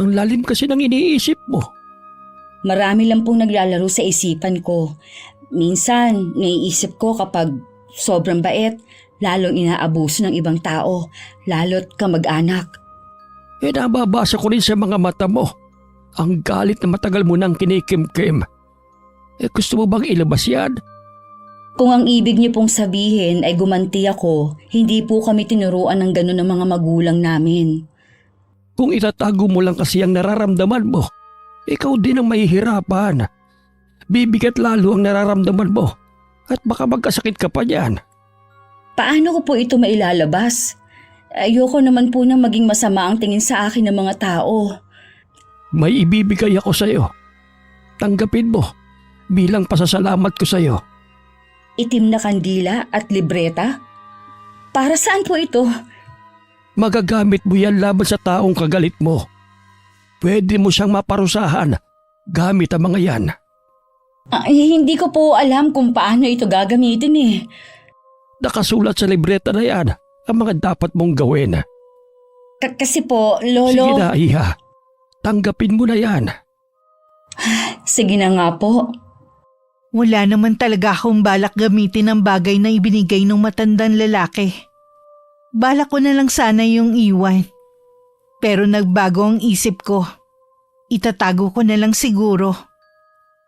[SPEAKER 4] Ang lalim kasi ng iniisip mo.
[SPEAKER 3] Marami lang pong naglalaro sa isipan ko. Minsan, naiisip ko kapag sobrang bait, lalong inaabuso ng ibang tao, lalo't kamag-anak.
[SPEAKER 4] Nababasa ko rin sa mga mata mo. Ang galit na matagal mo nang kinikimkim. Gusto mo bang ilabas yan?
[SPEAKER 3] Kung ang ibig niyo pong sabihin ay gumanti ako, hindi po kami tinuruan ng gano'n ng mga magulang namin.
[SPEAKER 4] Kung itatago mo lang kasi ang nararamdaman mo, ikaw din ang mahihirapan. Bibigat lalo ang nararamdaman mo at baka magkasakit ka pa niyan.
[SPEAKER 3] Paano ko po ito mailalabas? Ayoko naman po na maging masama ang tingin sa akin ng mga tao.
[SPEAKER 4] May ibibigay ako sa iyo. Tanggapin mo bilang pasasalamat ko sa iyo.
[SPEAKER 3] Itim na kandila at libreta? Para saan po ito?
[SPEAKER 4] Magagamit mo yan laban sa taong kagalit mo. Pwede mo siyang maparusahan gamit ang mga yan.
[SPEAKER 3] Hindi ko po alam kung paano ito gagamitin eh.
[SPEAKER 4] Nakasulat sa libreta na yan ang mga dapat mong gawin.
[SPEAKER 3] Kasi po, Lolo...
[SPEAKER 4] Sige na, Iha. Tanggapin mo na yan.
[SPEAKER 3] Sige na nga po.
[SPEAKER 1] Wala naman talaga akong balak gamitin ang bagay na ibinigay ng matandang lalaki. Balak ko na lang sana yung iwan. Pero nagbago ang isip ko. Itatago ko na lang siguro.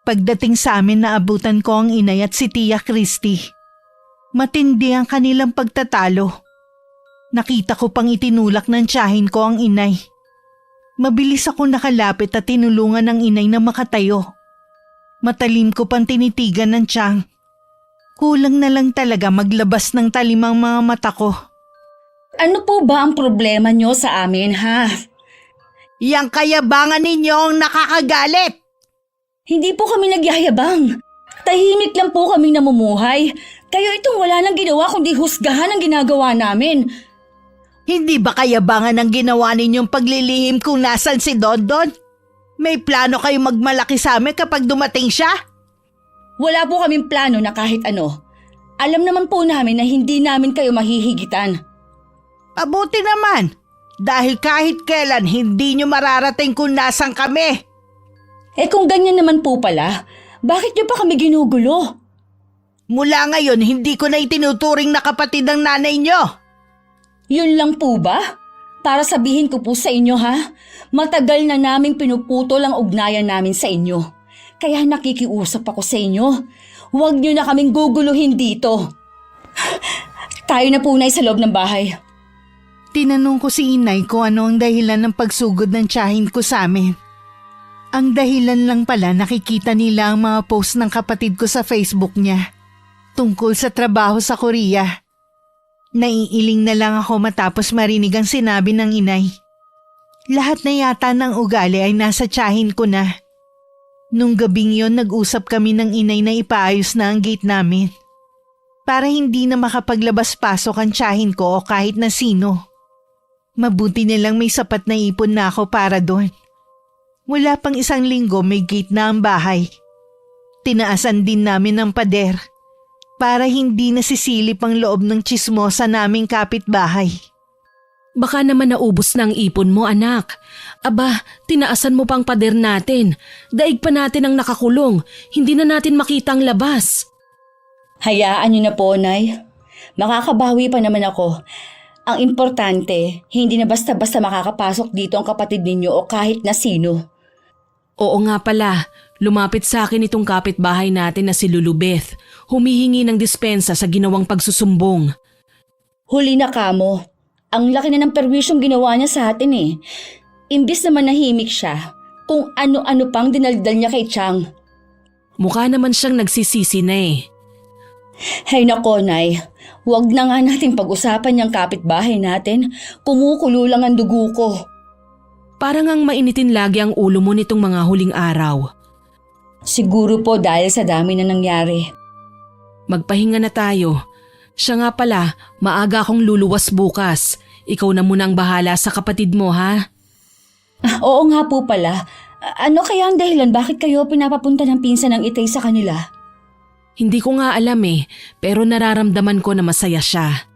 [SPEAKER 1] Pagdating sa amin naabutan ko ang inay at si Tia Christy. Matindi ang kanilang pagtatalo. Nakita ko pang itinulak ng tiyahin ko ang inay. Mabilis ako nakalapit at tinulungan ng inay na makatayo. Matalim ko pang tinitigan ng tiyang. Kulang na lang talaga maglabas ng talimang mga mata ko.
[SPEAKER 3] Ano po ba ang problema nyo sa amin, ha?
[SPEAKER 1] Yang kayabangan ninyo ang nakakagalit!
[SPEAKER 3] Hindi po kami nagyayabang. Tahimik lang po kaming namumuhay. Kayo itong wala nang ginawa kundi husgahan ang ginagawa namin.
[SPEAKER 1] Hindi ba kayabangan ang ginawa ninyong paglilihim kung nasan si Dondon? May plano kayo magmalaki sa amin kapag dumating siya?
[SPEAKER 3] Wala po kaming plano na kahit ano. Alam naman po namin na hindi namin kayo mahihigitan.
[SPEAKER 1] Abuti naman, dahil kahit kailan hindi nyo mararating kung nasan kami.
[SPEAKER 3] Kung ganyan naman po pala, bakit nyo pa kami ginugulo?
[SPEAKER 1] Mula ngayon, hindi ko na itinuturing na kapatid ng nanay nyo.
[SPEAKER 3] Yun lang po ba? Para sabihin ko po sa inyo ha, matagal na naming pinuputol ang ugnayan namin sa inyo. Kaya nakikiusap ako sa inyo. Huwag nyo na kaming guguluhin dito. Tayo na po na sa loob ng bahay.
[SPEAKER 1] Tinanong ko si inay kung ano ang dahilan ng pagsugod ng tiyahin ko sa amin. Ang dahilan lang pala nakikita nila ang mga post ng kapatid ko sa Facebook niya tungkol sa trabaho sa Korea. Naiiling na lang ako matapos marinig ang sinabi ng inay. Lahat na yata ng ugali ay nasa tiyahin ko na. Nung gabing yon nag-usap kami ng inay na ipaayos na ang gate namin. Para hindi na makapaglabas-pasok ang tiyahin ko o kahit na sino. Mabuti nilang may sapat na ipon na ako para doon. Wala pang isang linggo may gate na ang bahay. Tinaasan din namin ang pader. Para hindi nasisilip ang loob ng tsismosa naming kapitbahay.
[SPEAKER 2] Baka naman naubos na ang ipon mo, anak. Aba, tinaasan mo pang pader natin. Daig pa natin ang nakakulong. Hindi na natin makita ang labas.
[SPEAKER 3] Hayaan niyo na po, Nay. Makakabawi pa naman ako. Ang importante, hindi na basta-basta makakapasok dito ang kapatid ninyo o kahit na sino.
[SPEAKER 2] Oo nga pala, lumapit sa akin itong kapitbahay natin na si Lulubeth. Humihingi ng dispensa sa ginawang pagsusumbong.
[SPEAKER 3] Huli na kamo. Ang laki na ng perwisyong ginawa niya sa atin eh. Imbis na manahimik siya, kung ano-ano pang dinaldal niya kay Chang.
[SPEAKER 2] Mukha naman siyang nagsisisi na eh.
[SPEAKER 3] Hay nako, Nay. Huwag na nga nating pag-usapan yung kapitbahay natin. Kumukulo lang ang dugo ko.
[SPEAKER 2] Parang ang mainitin lagi ang ulo mo nitong mga huling araw.
[SPEAKER 3] Siguro po dahil sa dami na nangyari.
[SPEAKER 2] Magpahinga na tayo. Siya nga pala, maaga akong luluwas bukas. Ikaw na muna ang bahala sa kapatid mo, ha?
[SPEAKER 3] Oo nga po pala. Ano kaya ang dahilan bakit kayo pinapapunta ng pinsan ng Itay sa kanila?
[SPEAKER 2] Hindi ko nga alam eh, pero nararamdaman ko na masaya siya.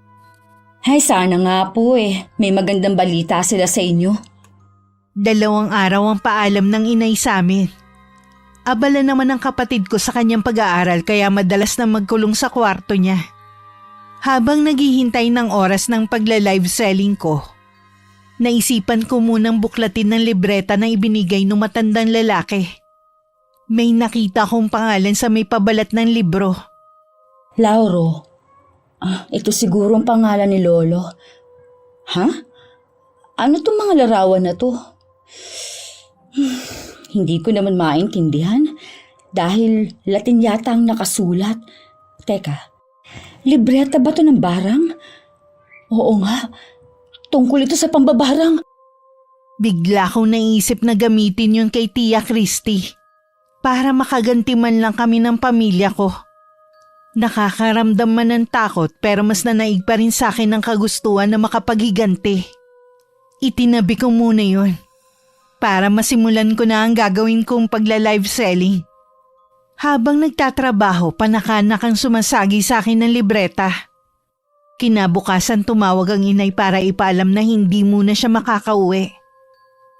[SPEAKER 3] Ay, sana nga po eh. May magandang balita sila sa inyo.
[SPEAKER 1] 2 araw ang paalam ng inay sa amin. Abala naman ang kapatid ko sa kanyang pag-aaral kaya madalas na magkulong sa kwarto niya. Habang naghihintay ng oras ng pagla-live selling ko, naisipan ko munang buklatin ng libreta na ibinigay ng matandang lalaki. May nakita kong pangalan sa may pabalat ng libro.
[SPEAKER 3] Lauro. Ito siguro ang pangalan ni Lolo. Ha? Ano tong mga larawan na to? Hindi ko naman maintindihan dahil Latin yata ang nakasulat. Teka, libreta ba to ng barang? Oo nga, tungkol ito sa pambabarang.
[SPEAKER 1] Bigla kong naisip na gamitin yun kay Tia Christy para makaganti man lang kami ng pamilya ko. Nakakaramdam man ng takot pero mas nanaig pa rin sa akin ang kagustuhan na makapaghiganti. Itinabi ko muna yun para masimulan ko na ang gagawin kong pagla-live selling. Habang nagtatrabaho, panakanak ang sumasagi sa akin ng libreta. Kinabukasan tumawag ang inay para ipaalam na hindi muna siya makakauwi.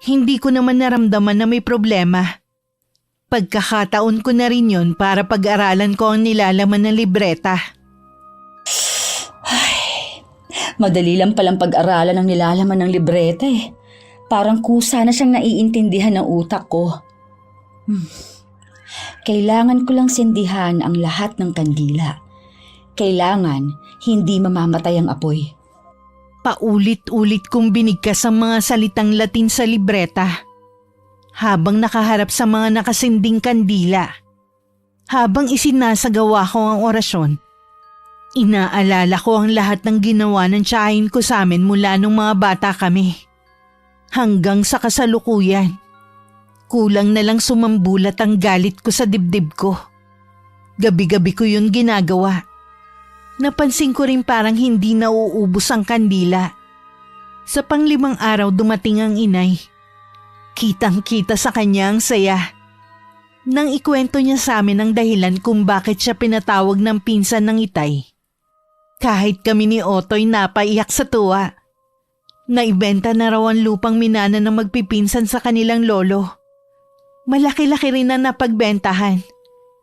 [SPEAKER 1] Hindi ko naman naramdaman na may problema. Pagkakataon ko na rin yun para pag-aralan ko ang nilalaman ng libreta.
[SPEAKER 3] Madali lang palang pag-aralan ang nilalaman ng libreta eh. Parang kusa na siyang naiintindihan ng utak ko. Kailangan ko lang sindihan ang lahat ng kandila. Kailangan hindi mamamatay ang apoy.
[SPEAKER 1] Paulit-ulit kong binigkas ang mga salitang Latin sa libreta habang nakaharap sa mga nakasinding kandila. Habang isinasagawa ko ang orasyon, inaalala ko ang lahat ng ginawa ng tiyahin ko sa amin mula nung mga bata kami. Hanggang sa kasalukuyan, kulang na lang sumambulat ang galit ko sa dibdib ko. Gabi-gabi ko yun ginagawa. Napansin ko rin parang hindi nauubos ang kandila. Sa 5 araw dumating ang inay. Kitang-kita sa kanya ang saya. Nang ikwento niya sa amin ang dahilan kung bakit siya pinatawag ng pinsan ng Itay. Kahit kami ni Otoy napaiyak sa tuwa. Naibenta na raw ang lupang minana ng magpipinsan sa kanilang lolo. Malaki-laki rin ang napagbentahan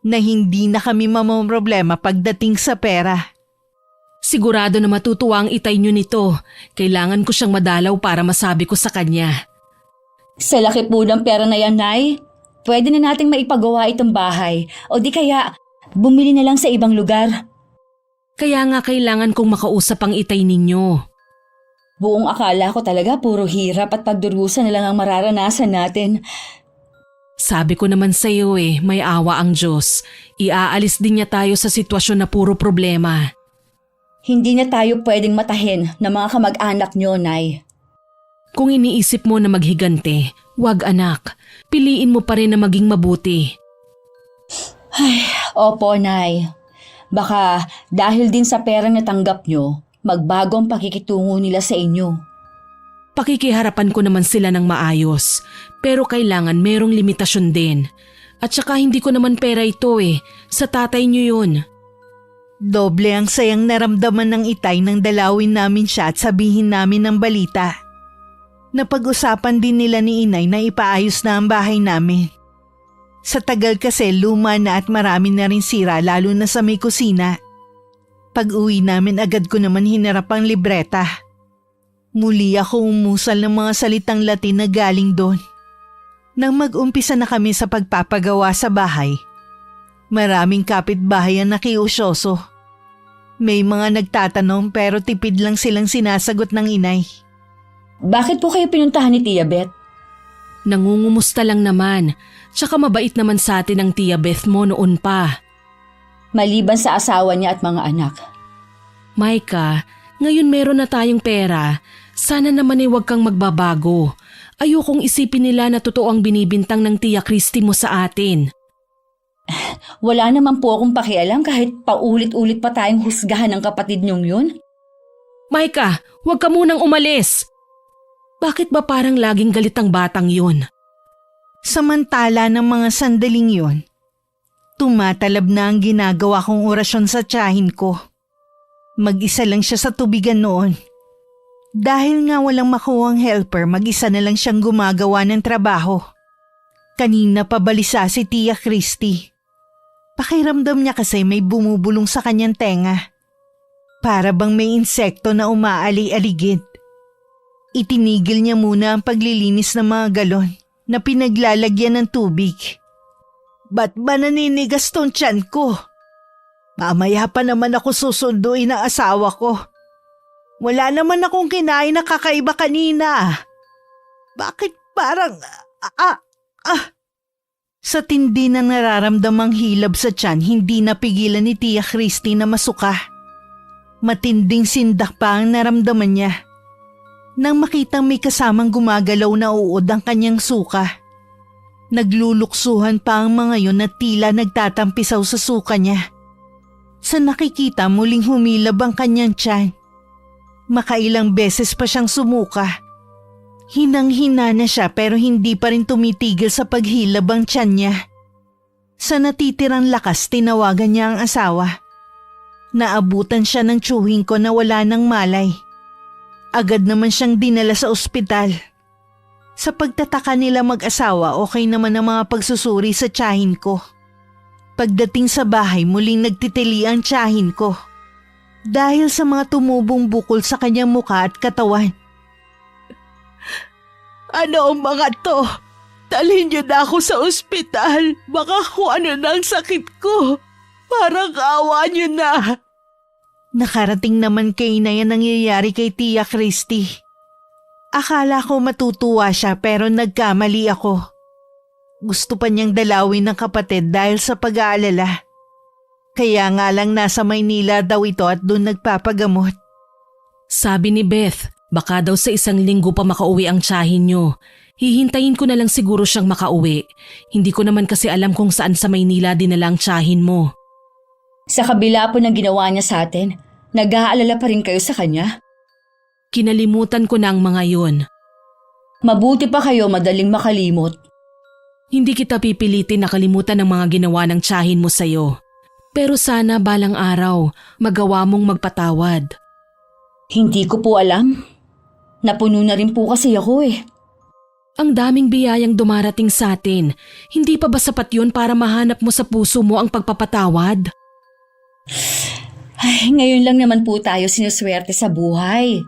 [SPEAKER 1] na hindi na kami mamamroblema pagdating sa pera.
[SPEAKER 2] Sigurado na matutuwa ang Itay nyo nito. Kailangan ko siyang madalaw para masabi ko sa kanya.
[SPEAKER 3] Sa laki po ng pera na yan, Nay, pwede na nating maipagawa itong bahay o di kaya bumili na lang sa ibang lugar.
[SPEAKER 2] Kaya nga kailangan kong makausap ang Itay ninyo.
[SPEAKER 3] Buong akala ko talaga puro hirap at pagdurusa na lang ang mararanasan natin.
[SPEAKER 2] Sabi ko naman sa iyo may awa ang Diyos. Iaalis din niya tayo sa sitwasyon na puro problema.
[SPEAKER 3] Hindi na tayo pwedeng matahin ng mga kamag-anak nyo, Nay.
[SPEAKER 2] Kung iniisip mo na maghigante, wag anak. Piliin mo pa rin na maging mabuti.
[SPEAKER 3] Opo, Nay. Baka dahil din sa perang natanggap nyo, magbago ang pakikitungo nila sa inyo.
[SPEAKER 2] Pakikiharapan ko naman sila ng maayos, pero kailangan merong limitasyon din. At saka hindi ko naman pera ito sa tatay niyo yun.
[SPEAKER 1] Doble ang sayang naramdaman ng Itay nang dalawin namin siya at sabihin namin ang balita. Napag-usapan din nila ni inay na ipaayos na ang bahay namin. Sa tagal kasi luma na at marami na rin sira lalo na sa may kusina. Pag-uwi namin agad ko naman hinarap ang libreta. Muli ako umusal ng mga salitang Latin na galing doon. Nang mag-umpisa na kami sa pagpapagawa sa bahay, maraming kapitbahay ang nakiusyoso. May mga nagtatanong pero tipid lang silang sinasagot ng inay.
[SPEAKER 3] Bakit po kayo pinuntahan ni Tia Beth?
[SPEAKER 2] Nangungumusta lang naman. Tsaka mabait naman sa atin ang Tia Beth mo noon pa.
[SPEAKER 3] Maliban sa asawa niya at mga anak.
[SPEAKER 2] Micah, ngayon meron na tayong pera. Sana naman ay huwag kang magbabago. Ayokong isipin nila na totoo ang binibintang ng Tia Christy mo sa atin.
[SPEAKER 3] Wala naman po akong pakialam kahit paulit-ulit pa tayong husgahan ng kapatid niyong yun.
[SPEAKER 2] Micah, huwag ka munang umalis. Bakit ba parang laging galit ang batang yun?
[SPEAKER 1] Samantala ng mga sandaling yon, tumatalab na ang ginagawa kong orasyon sa tiyahin ko. Mag-isa lang siya sa tubigan noon. Dahil nga walang makuhang helper, mag-isa na lang siyang gumagawa ng trabaho. Kanina pa balisa si Tia Christy. Pakiramdam niya kasi may bumubulong sa kanyang tenga. Para bang may insekto na umaali-aligid. Itinigil niya muna ang paglilinis ng mga galon na pinaglalagyan ng tubig. Ba't ba naninigas tong tiyan ko? Mamaya pa naman ako susunduin ng asawa ko. Wala naman akong kinain na kakaiba kanina. Bakit parang... Sa tindi na nararamdamang hilab sa tiyan, hindi napigilan ni Tia Christy na masuka. Matinding sindak pa ang naramdaman niya. Nang makitang may kasamang gumagalaw na uod ang kanyang suka. Nagluluksuhan pa ang mga yon na tila nagtatampisaw sa suka niya. Sa nakikita muling humilab ang kanyang tiyan. Makailang beses pa siyang sumuka. Hinang-hina na siya pero hindi pa rin tumitigil sa paghilab ang tiyan niya. Sa natitirang lakas tinawagan niya ang asawa. Naabutan siya ng tiyuhin ko na wala ng malay. Agad naman siyang dinala sa ospital. Sa pagtataka nila mag-asawa, okay naman ang mga pagsusuri sa tiyahin ko. Pagdating sa bahay, muling nagtitili ang tiyahin ko. Dahil sa mga tumubong bukol sa kanyang mukha at katawan. Ano ang mga to? Dalhin niyo na ako sa ospital. Baka kung ano na ang sakit ko. Parang awa niyo na. Nakarating naman kay Inay ang nangyayari kay Tia Christy. Akala ko matutuwa siya pero nagkamali ako. Gusto pa niyang dalawin ng kapatid dahil sa pag-aalala. Kaya nga lang nasa Maynila daw ito at doon nagpapagamot.
[SPEAKER 2] Sabi ni Beth, baka daw sa 1 linggo pa makauwi ang tiyahin niyo. Hihintayin ko na lang siguro siyang makauwi. Hindi ko naman kasi alam kung saan sa Maynila dinala ang tiyahin mo.
[SPEAKER 3] Sa kabila po ng ginawa niya sa atin, nag-aalala pa rin kayo sa kanya?
[SPEAKER 2] Kinalimutan ko na ang mga yon.
[SPEAKER 3] Mabuti pa kayo madaling makalimot.
[SPEAKER 2] Hindi kita pipilitin na kalimutan ang mga ginawa ng tiyahin mo sa'yo. Pero sana balang araw, magawa mong magpatawad.
[SPEAKER 3] Hindi ko po alam. Napuno na rin po kasi ako eh.
[SPEAKER 2] Ang daming biyayang dumarating sa atin. Hindi pa ba sapat yun para mahanap mo sa puso mo ang pagpapatawad?
[SPEAKER 3] Ay, ngayon lang naman po tayo sinuswerte sa buhay.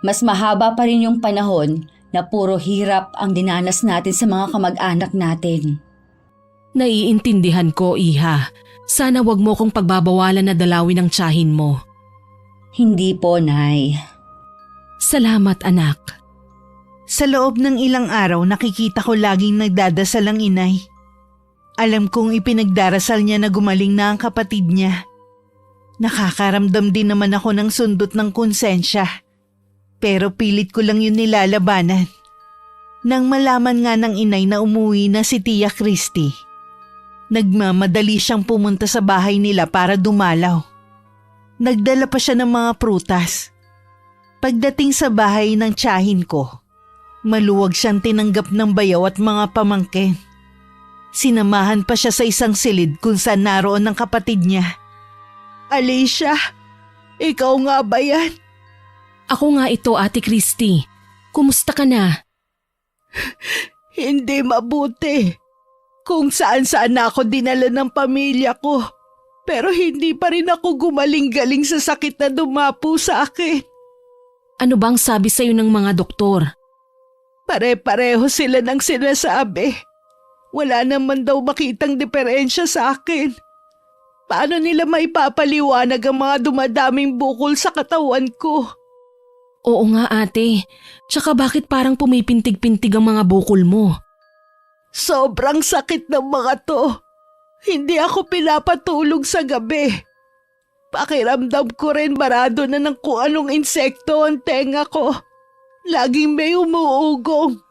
[SPEAKER 3] Mas mahaba pa rin yung panahon na puro hirap ang dinanas natin sa mga kamag-anak natin.
[SPEAKER 2] Naiintindihan ko, Iha. Sana wag mo kong pagbabawalan na dalawin ang tiyahin mo.
[SPEAKER 3] Hindi po, Nay.
[SPEAKER 2] Salamat, anak.
[SPEAKER 1] Sa loob ng ilang araw nakikita ko laging nagdadasal ang inay. Alam kong ipinagdarasal niya na gumaling na ang kapatid niya. Nakakaramdam din naman ako ng sundot ng konsensya. Pero pilit ko lang yun nilalabanan. Nang malaman nga ng inay na umuwi na si Tia Christy, nagmamadali siyang pumunta sa bahay nila para dumalaw. Nagdala pa siya ng mga prutas. Pagdating sa bahay ng tiyahin ko, maluwag siyang tinanggap ng bayaw at mga pamangkin. Sinamahan pa siya sa isang silid kung saan naroon ang kapatid niya. Alicia, ikaw nga ba yan?
[SPEAKER 2] Ako nga ito, Ate Christy. Kumusta ka na?
[SPEAKER 1] Hindi mabuti. Kung saan-saan na ako dinala ng pamilya ko. Pero hindi pa rin ako gumaling-galing sa sakit na dumapo sa akin.
[SPEAKER 2] Ano bang sabi sa'yo ng mga doktor?
[SPEAKER 1] Pare-pareho sila ng sinasabi. Wala naman daw makitang diferensya sa akin. Paano nila maipapaliwanag ang mga dumadaming bukol sa katawan ko?
[SPEAKER 2] Oo nga ate. Tsaka bakit parang pumipintig-pintig ang mga bukol mo?
[SPEAKER 1] Sobrang sakit ng mga to. Hindi ako pinapatulog sa gabi. Pakiramdam ko rin marado na ng kung anong insekto ang tenga ko. Laging may umuugong.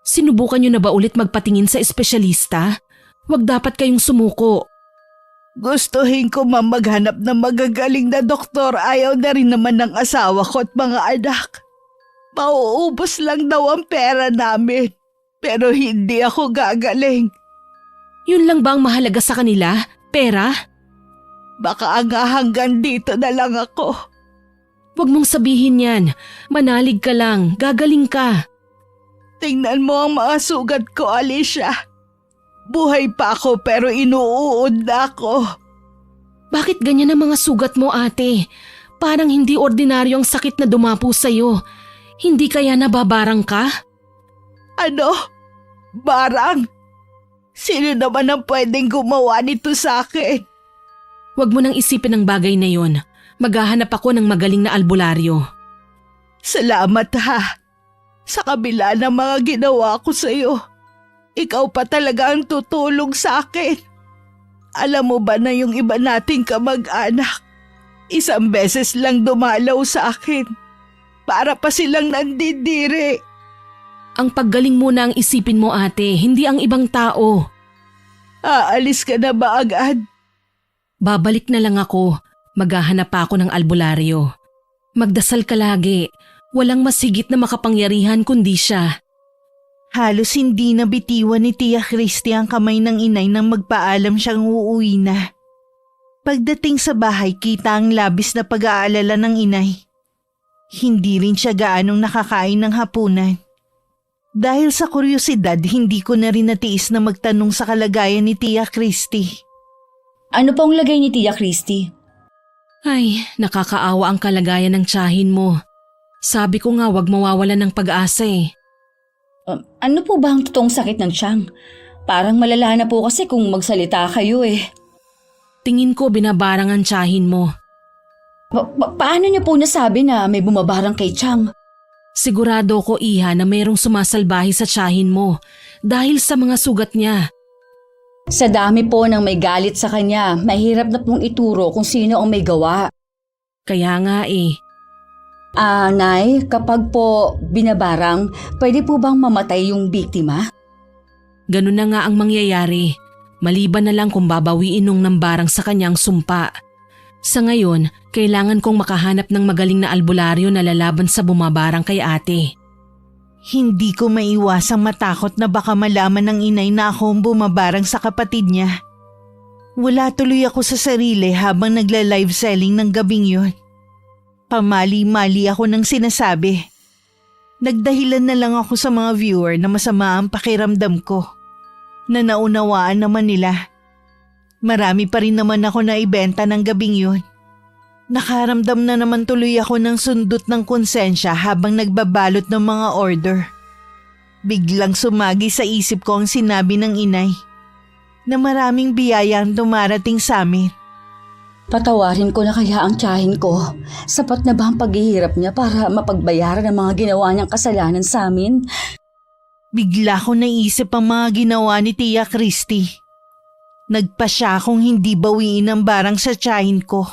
[SPEAKER 2] Sinubukan niyo na ba ulit magpatingin sa espesyalista? Huwag dapat kayong sumuko.
[SPEAKER 1] Gustuhin ko maghanap ng magagaling na doktor, ayaw na rin naman ng asawa ko at mga anak. Mauubos lang daw ang pera namin. Pero hindi ako gagaling.
[SPEAKER 2] Yun lang ba ang mahalaga sa kanila? Pera?
[SPEAKER 1] Baka hanggang dito na lang ako.
[SPEAKER 2] Huwag mong sabihin yan. Manalig ka lang. Gagaling ka.
[SPEAKER 1] Tingnan mo ang mga sugat ko, Alicia. Buhay pa ako pero inuuod na ako.
[SPEAKER 2] Bakit ganyan ang mga sugat mo, ate? Parang hindi ordinaryo ang sakit na dumapo sa'yo. Hindi kaya nababarang ka?
[SPEAKER 1] Ano? Barang? Sino naman ang pwedeng gumawa nito sa akin?
[SPEAKER 2] Huwag mo nang isipin ang bagay na yon. Maghahanap ako ng magaling na albularyo.
[SPEAKER 1] Salamat ha. Sa kabila ng mga ginawa ko sa'yo, ikaw pa talaga ang tutulong sa akin. Alam mo ba na yung iba nating kamag-anak, isang beses lang dumalaw sa akin para pa silang nandidiri.
[SPEAKER 2] Ang paggaling muna ang isipin mo, ate, hindi ang ibang tao.
[SPEAKER 1] Aalis ka na ba agad?
[SPEAKER 2] Babalik na lang ako. Maghahanap pa ako ng albularyo. Magdasal ka lagi. Walang mas higit na makapangyarihan kundi siya.
[SPEAKER 1] Halos hindi nabitiwan ni Tia Christy ang kamay ng inay nang magpaalam siyang uuwi na. Pagdating sa bahay, kita ang labis na pag-aalala ng inay. Hindi rin siya gaanong nakakain ng hapunan. Dahil sa kuryosidad, hindi ko na rin natiis na magtanong sa kalagayan ni Tia Christy.
[SPEAKER 3] Ano pong lagay ni Tia Christy?
[SPEAKER 2] Ay, nakakaawa ang kalagayan ng tiyahin mo. Sabi ko nga wag mawawalan ng pag-asa eh.
[SPEAKER 3] Ano po ba ang totoong sakit ng tiyang? Parang malala na po kasi kung magsalita kayo eh.
[SPEAKER 2] Tingin ko binabarang ang tiyahin mo.
[SPEAKER 3] Paano niyo po nasabi na may bumabarang kay Chang?
[SPEAKER 2] Sigurado ko, iha, na mayroong sumasalbahe sa tiyahin mo dahil sa mga sugat niya.
[SPEAKER 3] Sa dami po ng may galit sa kanya, mahirap na pong ituro kung sino ang may gawa.
[SPEAKER 2] Kaya nga eh.
[SPEAKER 3] Nay, kapag po binabarang, pwede po bang mamatay yung biktima?
[SPEAKER 2] Ganun na nga ang mangyayari. Maliban na lang kung babawiin nung nambarang sa kanyang sumpa. Sa ngayon, kailangan kong makahanap ng magaling na albularyo na lalaban sa bumabarang kay ate.
[SPEAKER 1] Hindi ko maiwasang matakot na baka malaman ng inay na ako ang bumabarang sa kapatid niya. Wala tuloy ako sa sarili habang nagla-live selling ng gabing yun. Pamali-mali ako ng sinasabi. Nagdahilan na lang ako sa mga viewer na masama ang pakiramdam ko. Na naunawaan naman nila. Marami pa rin naman ako na ibenta ng gabing yun. Nakaramdam na naman tuloy ako ng sundot ng konsensya habang nagbabalot ng mga order. Biglang sumagi sa isip ko ang sinabi ng inay na maraming biyaya ang dumarating sa amin.
[SPEAKER 3] Patawarin ko na kaya ang tiyahin ko. Sapat na ba ang paghihirap niya para mapagbayaran ang mga ginawa niyang kasalanan sa amin?
[SPEAKER 1] Bigla ko naisip ang mga ginawa ni Tia Christy. Nagpa siya akong hindi bawiin ang barang sa tiyahin ko.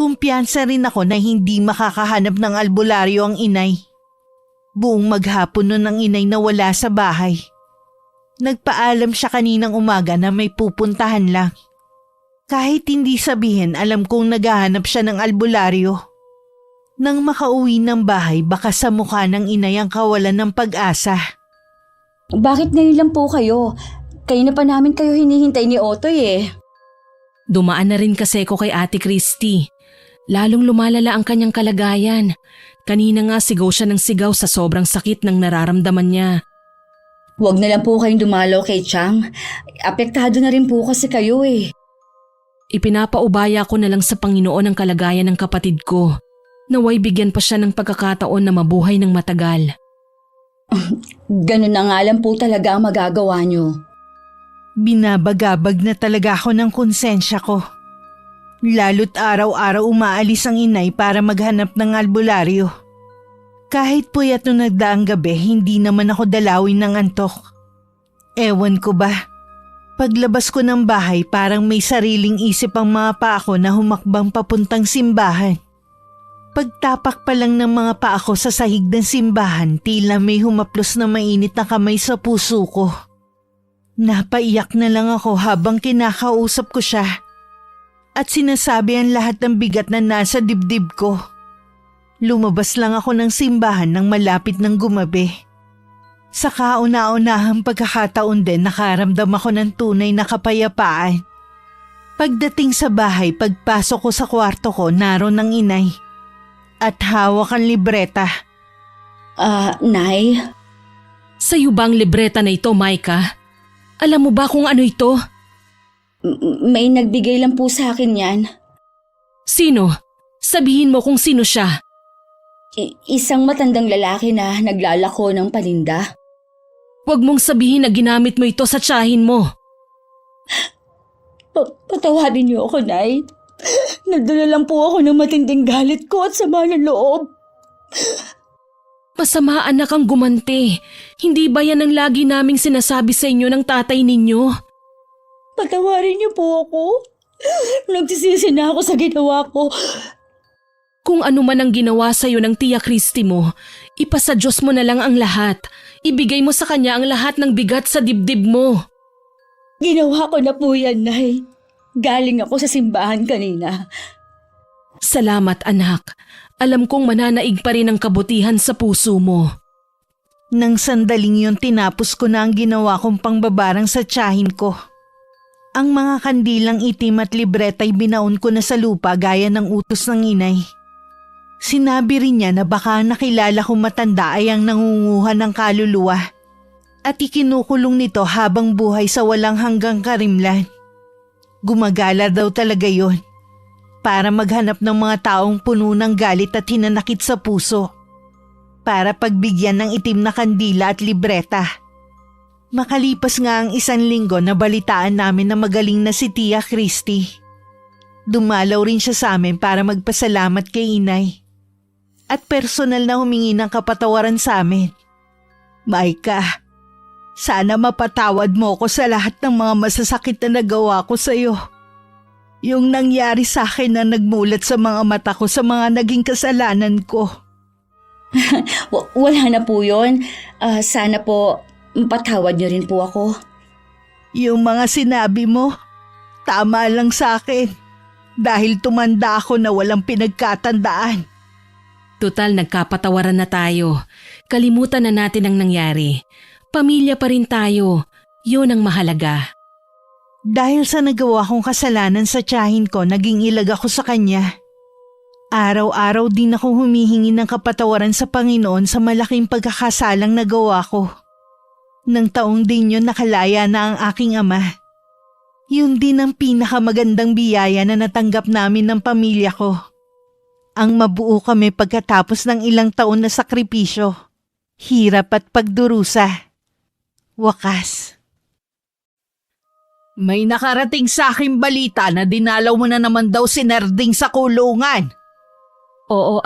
[SPEAKER 1] Kumpiyansa rin ako na hindi makakahanap ng albularyo ang inay. Buong maghapon nun ang inay na wala sa bahay. Nagpaalam siya kaninang umaga na may pupuntahan lang. Kahit hindi sabihin, alam kong naghahanap siya ng albularyo. Nang makauwi ng bahay, baka sa mukha ng inay ang kawalan ng pag-asa.
[SPEAKER 3] Bakit ngayon lang po kayo? Kayo na pa namin kayo hinihintay ni Otoy eh.
[SPEAKER 2] Dumaan na rin kasi ko kay Ate Christy. Lalong lumalala ang kanyang kalagayan. Kanina nga sigaw siya ng sigaw sa sobrang sakit ng nararamdaman niya.
[SPEAKER 3] Huwag na lang po kayong dumalaw kay Chang. Apektado na rin po kasi kayo eh.
[SPEAKER 2] Ipinapaubaya ko na lang sa Panginoon ang kalagayan ng kapatid ko. Naway bigyan pa siya ng pagkakataon na mabuhay ng matagal.
[SPEAKER 3] Ganun na nga lang po talaga ang magagawa niyo.
[SPEAKER 1] Binabagabag na talaga ako ng konsensya ko. Lalo't araw-araw umaalis ang inay para maghanap ng albularyo. Kahit puyat nung nagdaang gabi, hindi naman ako dalawin ng antok. Ewan ko ba? Paglabas ko ng bahay parang may sariling isip ang mga paa ko na humakbang papuntang simbahan. Pagtapak pa lang ng mga paa ko sa sahig ng simbahan, tila may humaplos na mainit na kamay sa puso ko. Napaiyak na lang ako habang kinakausap ko siya. At sinasabi ang lahat ng bigat na nasa dibdib ko. Lumabas lang ako ng simbahan nang malapit ng gumabi. Sa kauna-unahang pagkakataon din nakaramdam ako ng tunay na kapayapaan. Pagdating sa bahay, pagpasok ko sa kwarto ko, naroon ang inay. At hawak ang libreta.
[SPEAKER 3] Nay?
[SPEAKER 2] Sa'yo ba ang libreta na ito, Micah? Alam mo ba kung ano ito?
[SPEAKER 3] May nagbigay lang po sa akin yan.
[SPEAKER 2] Sino? Sabihin mo kung sino siya.
[SPEAKER 3] Isang matandang lalaki na naglalako ng paninda.
[SPEAKER 2] Huwag mong sabihin na ginamit mo ito sa tiyahin mo.
[SPEAKER 3] Patawarin niyo ako, Nay. Nagdala lang po ako ng matinding galit ko at sama ng loob.
[SPEAKER 2] Masama anak ang gumanti. Hindi ba yan ang lagi naming sinasabi sa inyo ng tatay ninyo?
[SPEAKER 3] Patawarin niyo po ako. Nagsisisi na ako sa ginawa ko.
[SPEAKER 2] Kung ano man ang ginawa sa'yo ng Tia Christy mo, ipasa Diyos mo na lang ang lahat. Ibigay mo sa Kanya ang lahat ng bigat sa dibdib mo.
[SPEAKER 3] Ginawa ko na po yan, Nay. Galing ako sa simbahan kanina.
[SPEAKER 2] Salamat anak. Alam kong mananaig pa rin ang kabutihan sa puso mo.
[SPEAKER 1] Nang sandaling yun tinapos ko na ang ginawa kong pangbabarang sa tiyahin ko. Ang mga kandilang itim at libreta'y binaon ko na sa lupa gaya ng utos ng inay. Sinabi rin niya na baka nakilala kong matanda ay ang nangunguha ng kaluluwa at ikinukulong nito habang buhay sa walang hanggang karimlan. Gumagala daw talaga yon para maghanap ng mga taong puno ng galit at hinanakit sa puso para pagbigyan ng itim na kandila at libreta. Makalipas nga ang 1 linggo na balitaan namin na magaling na si Tia Christy. Dumalaw rin siya sa amin para magpasalamat kay inay. At personal na humingi ng kapatawaran sa amin. Micah, sana mapatawad mo ko sa lahat ng mga masasakit na nagawa ko sa iyo. Yung nangyari sa akin na nagmulat sa mga mata ko sa mga naging kasalanan ko.
[SPEAKER 3] Wala na po yun. Sana po patawad niyo rin po ako.
[SPEAKER 1] Yung mga sinabi mo, tama lang sa akin. Dahil tumanda ako na walang pinagkatandaan.
[SPEAKER 2] Tutal nagkapatawaran na tayo. Kalimutan na natin ang nangyari. Pamilya pa rin tayo. Yun ang mahalaga.
[SPEAKER 1] Dahil sa nagawa kong kasalanan sa tiyahin ko, naging ilag ako sa kanya. Araw-araw din ako humihingi ng kapatawaran sa Panginoon sa malaking pagkakasalang nagawa ko. Nang taong din yun nakalaya na ang aking ama. Yun din ang pinakamagandang biyaya na natanggap namin ng pamilya ko. Ang mabuo kami pagkatapos ng ilang taon na sakripisyo, hirap at pagdurusa. Wakas. May nakarating sa aking balita na dinalaw mo na naman daw si Nerding sa kulungan.
[SPEAKER 2] Oo,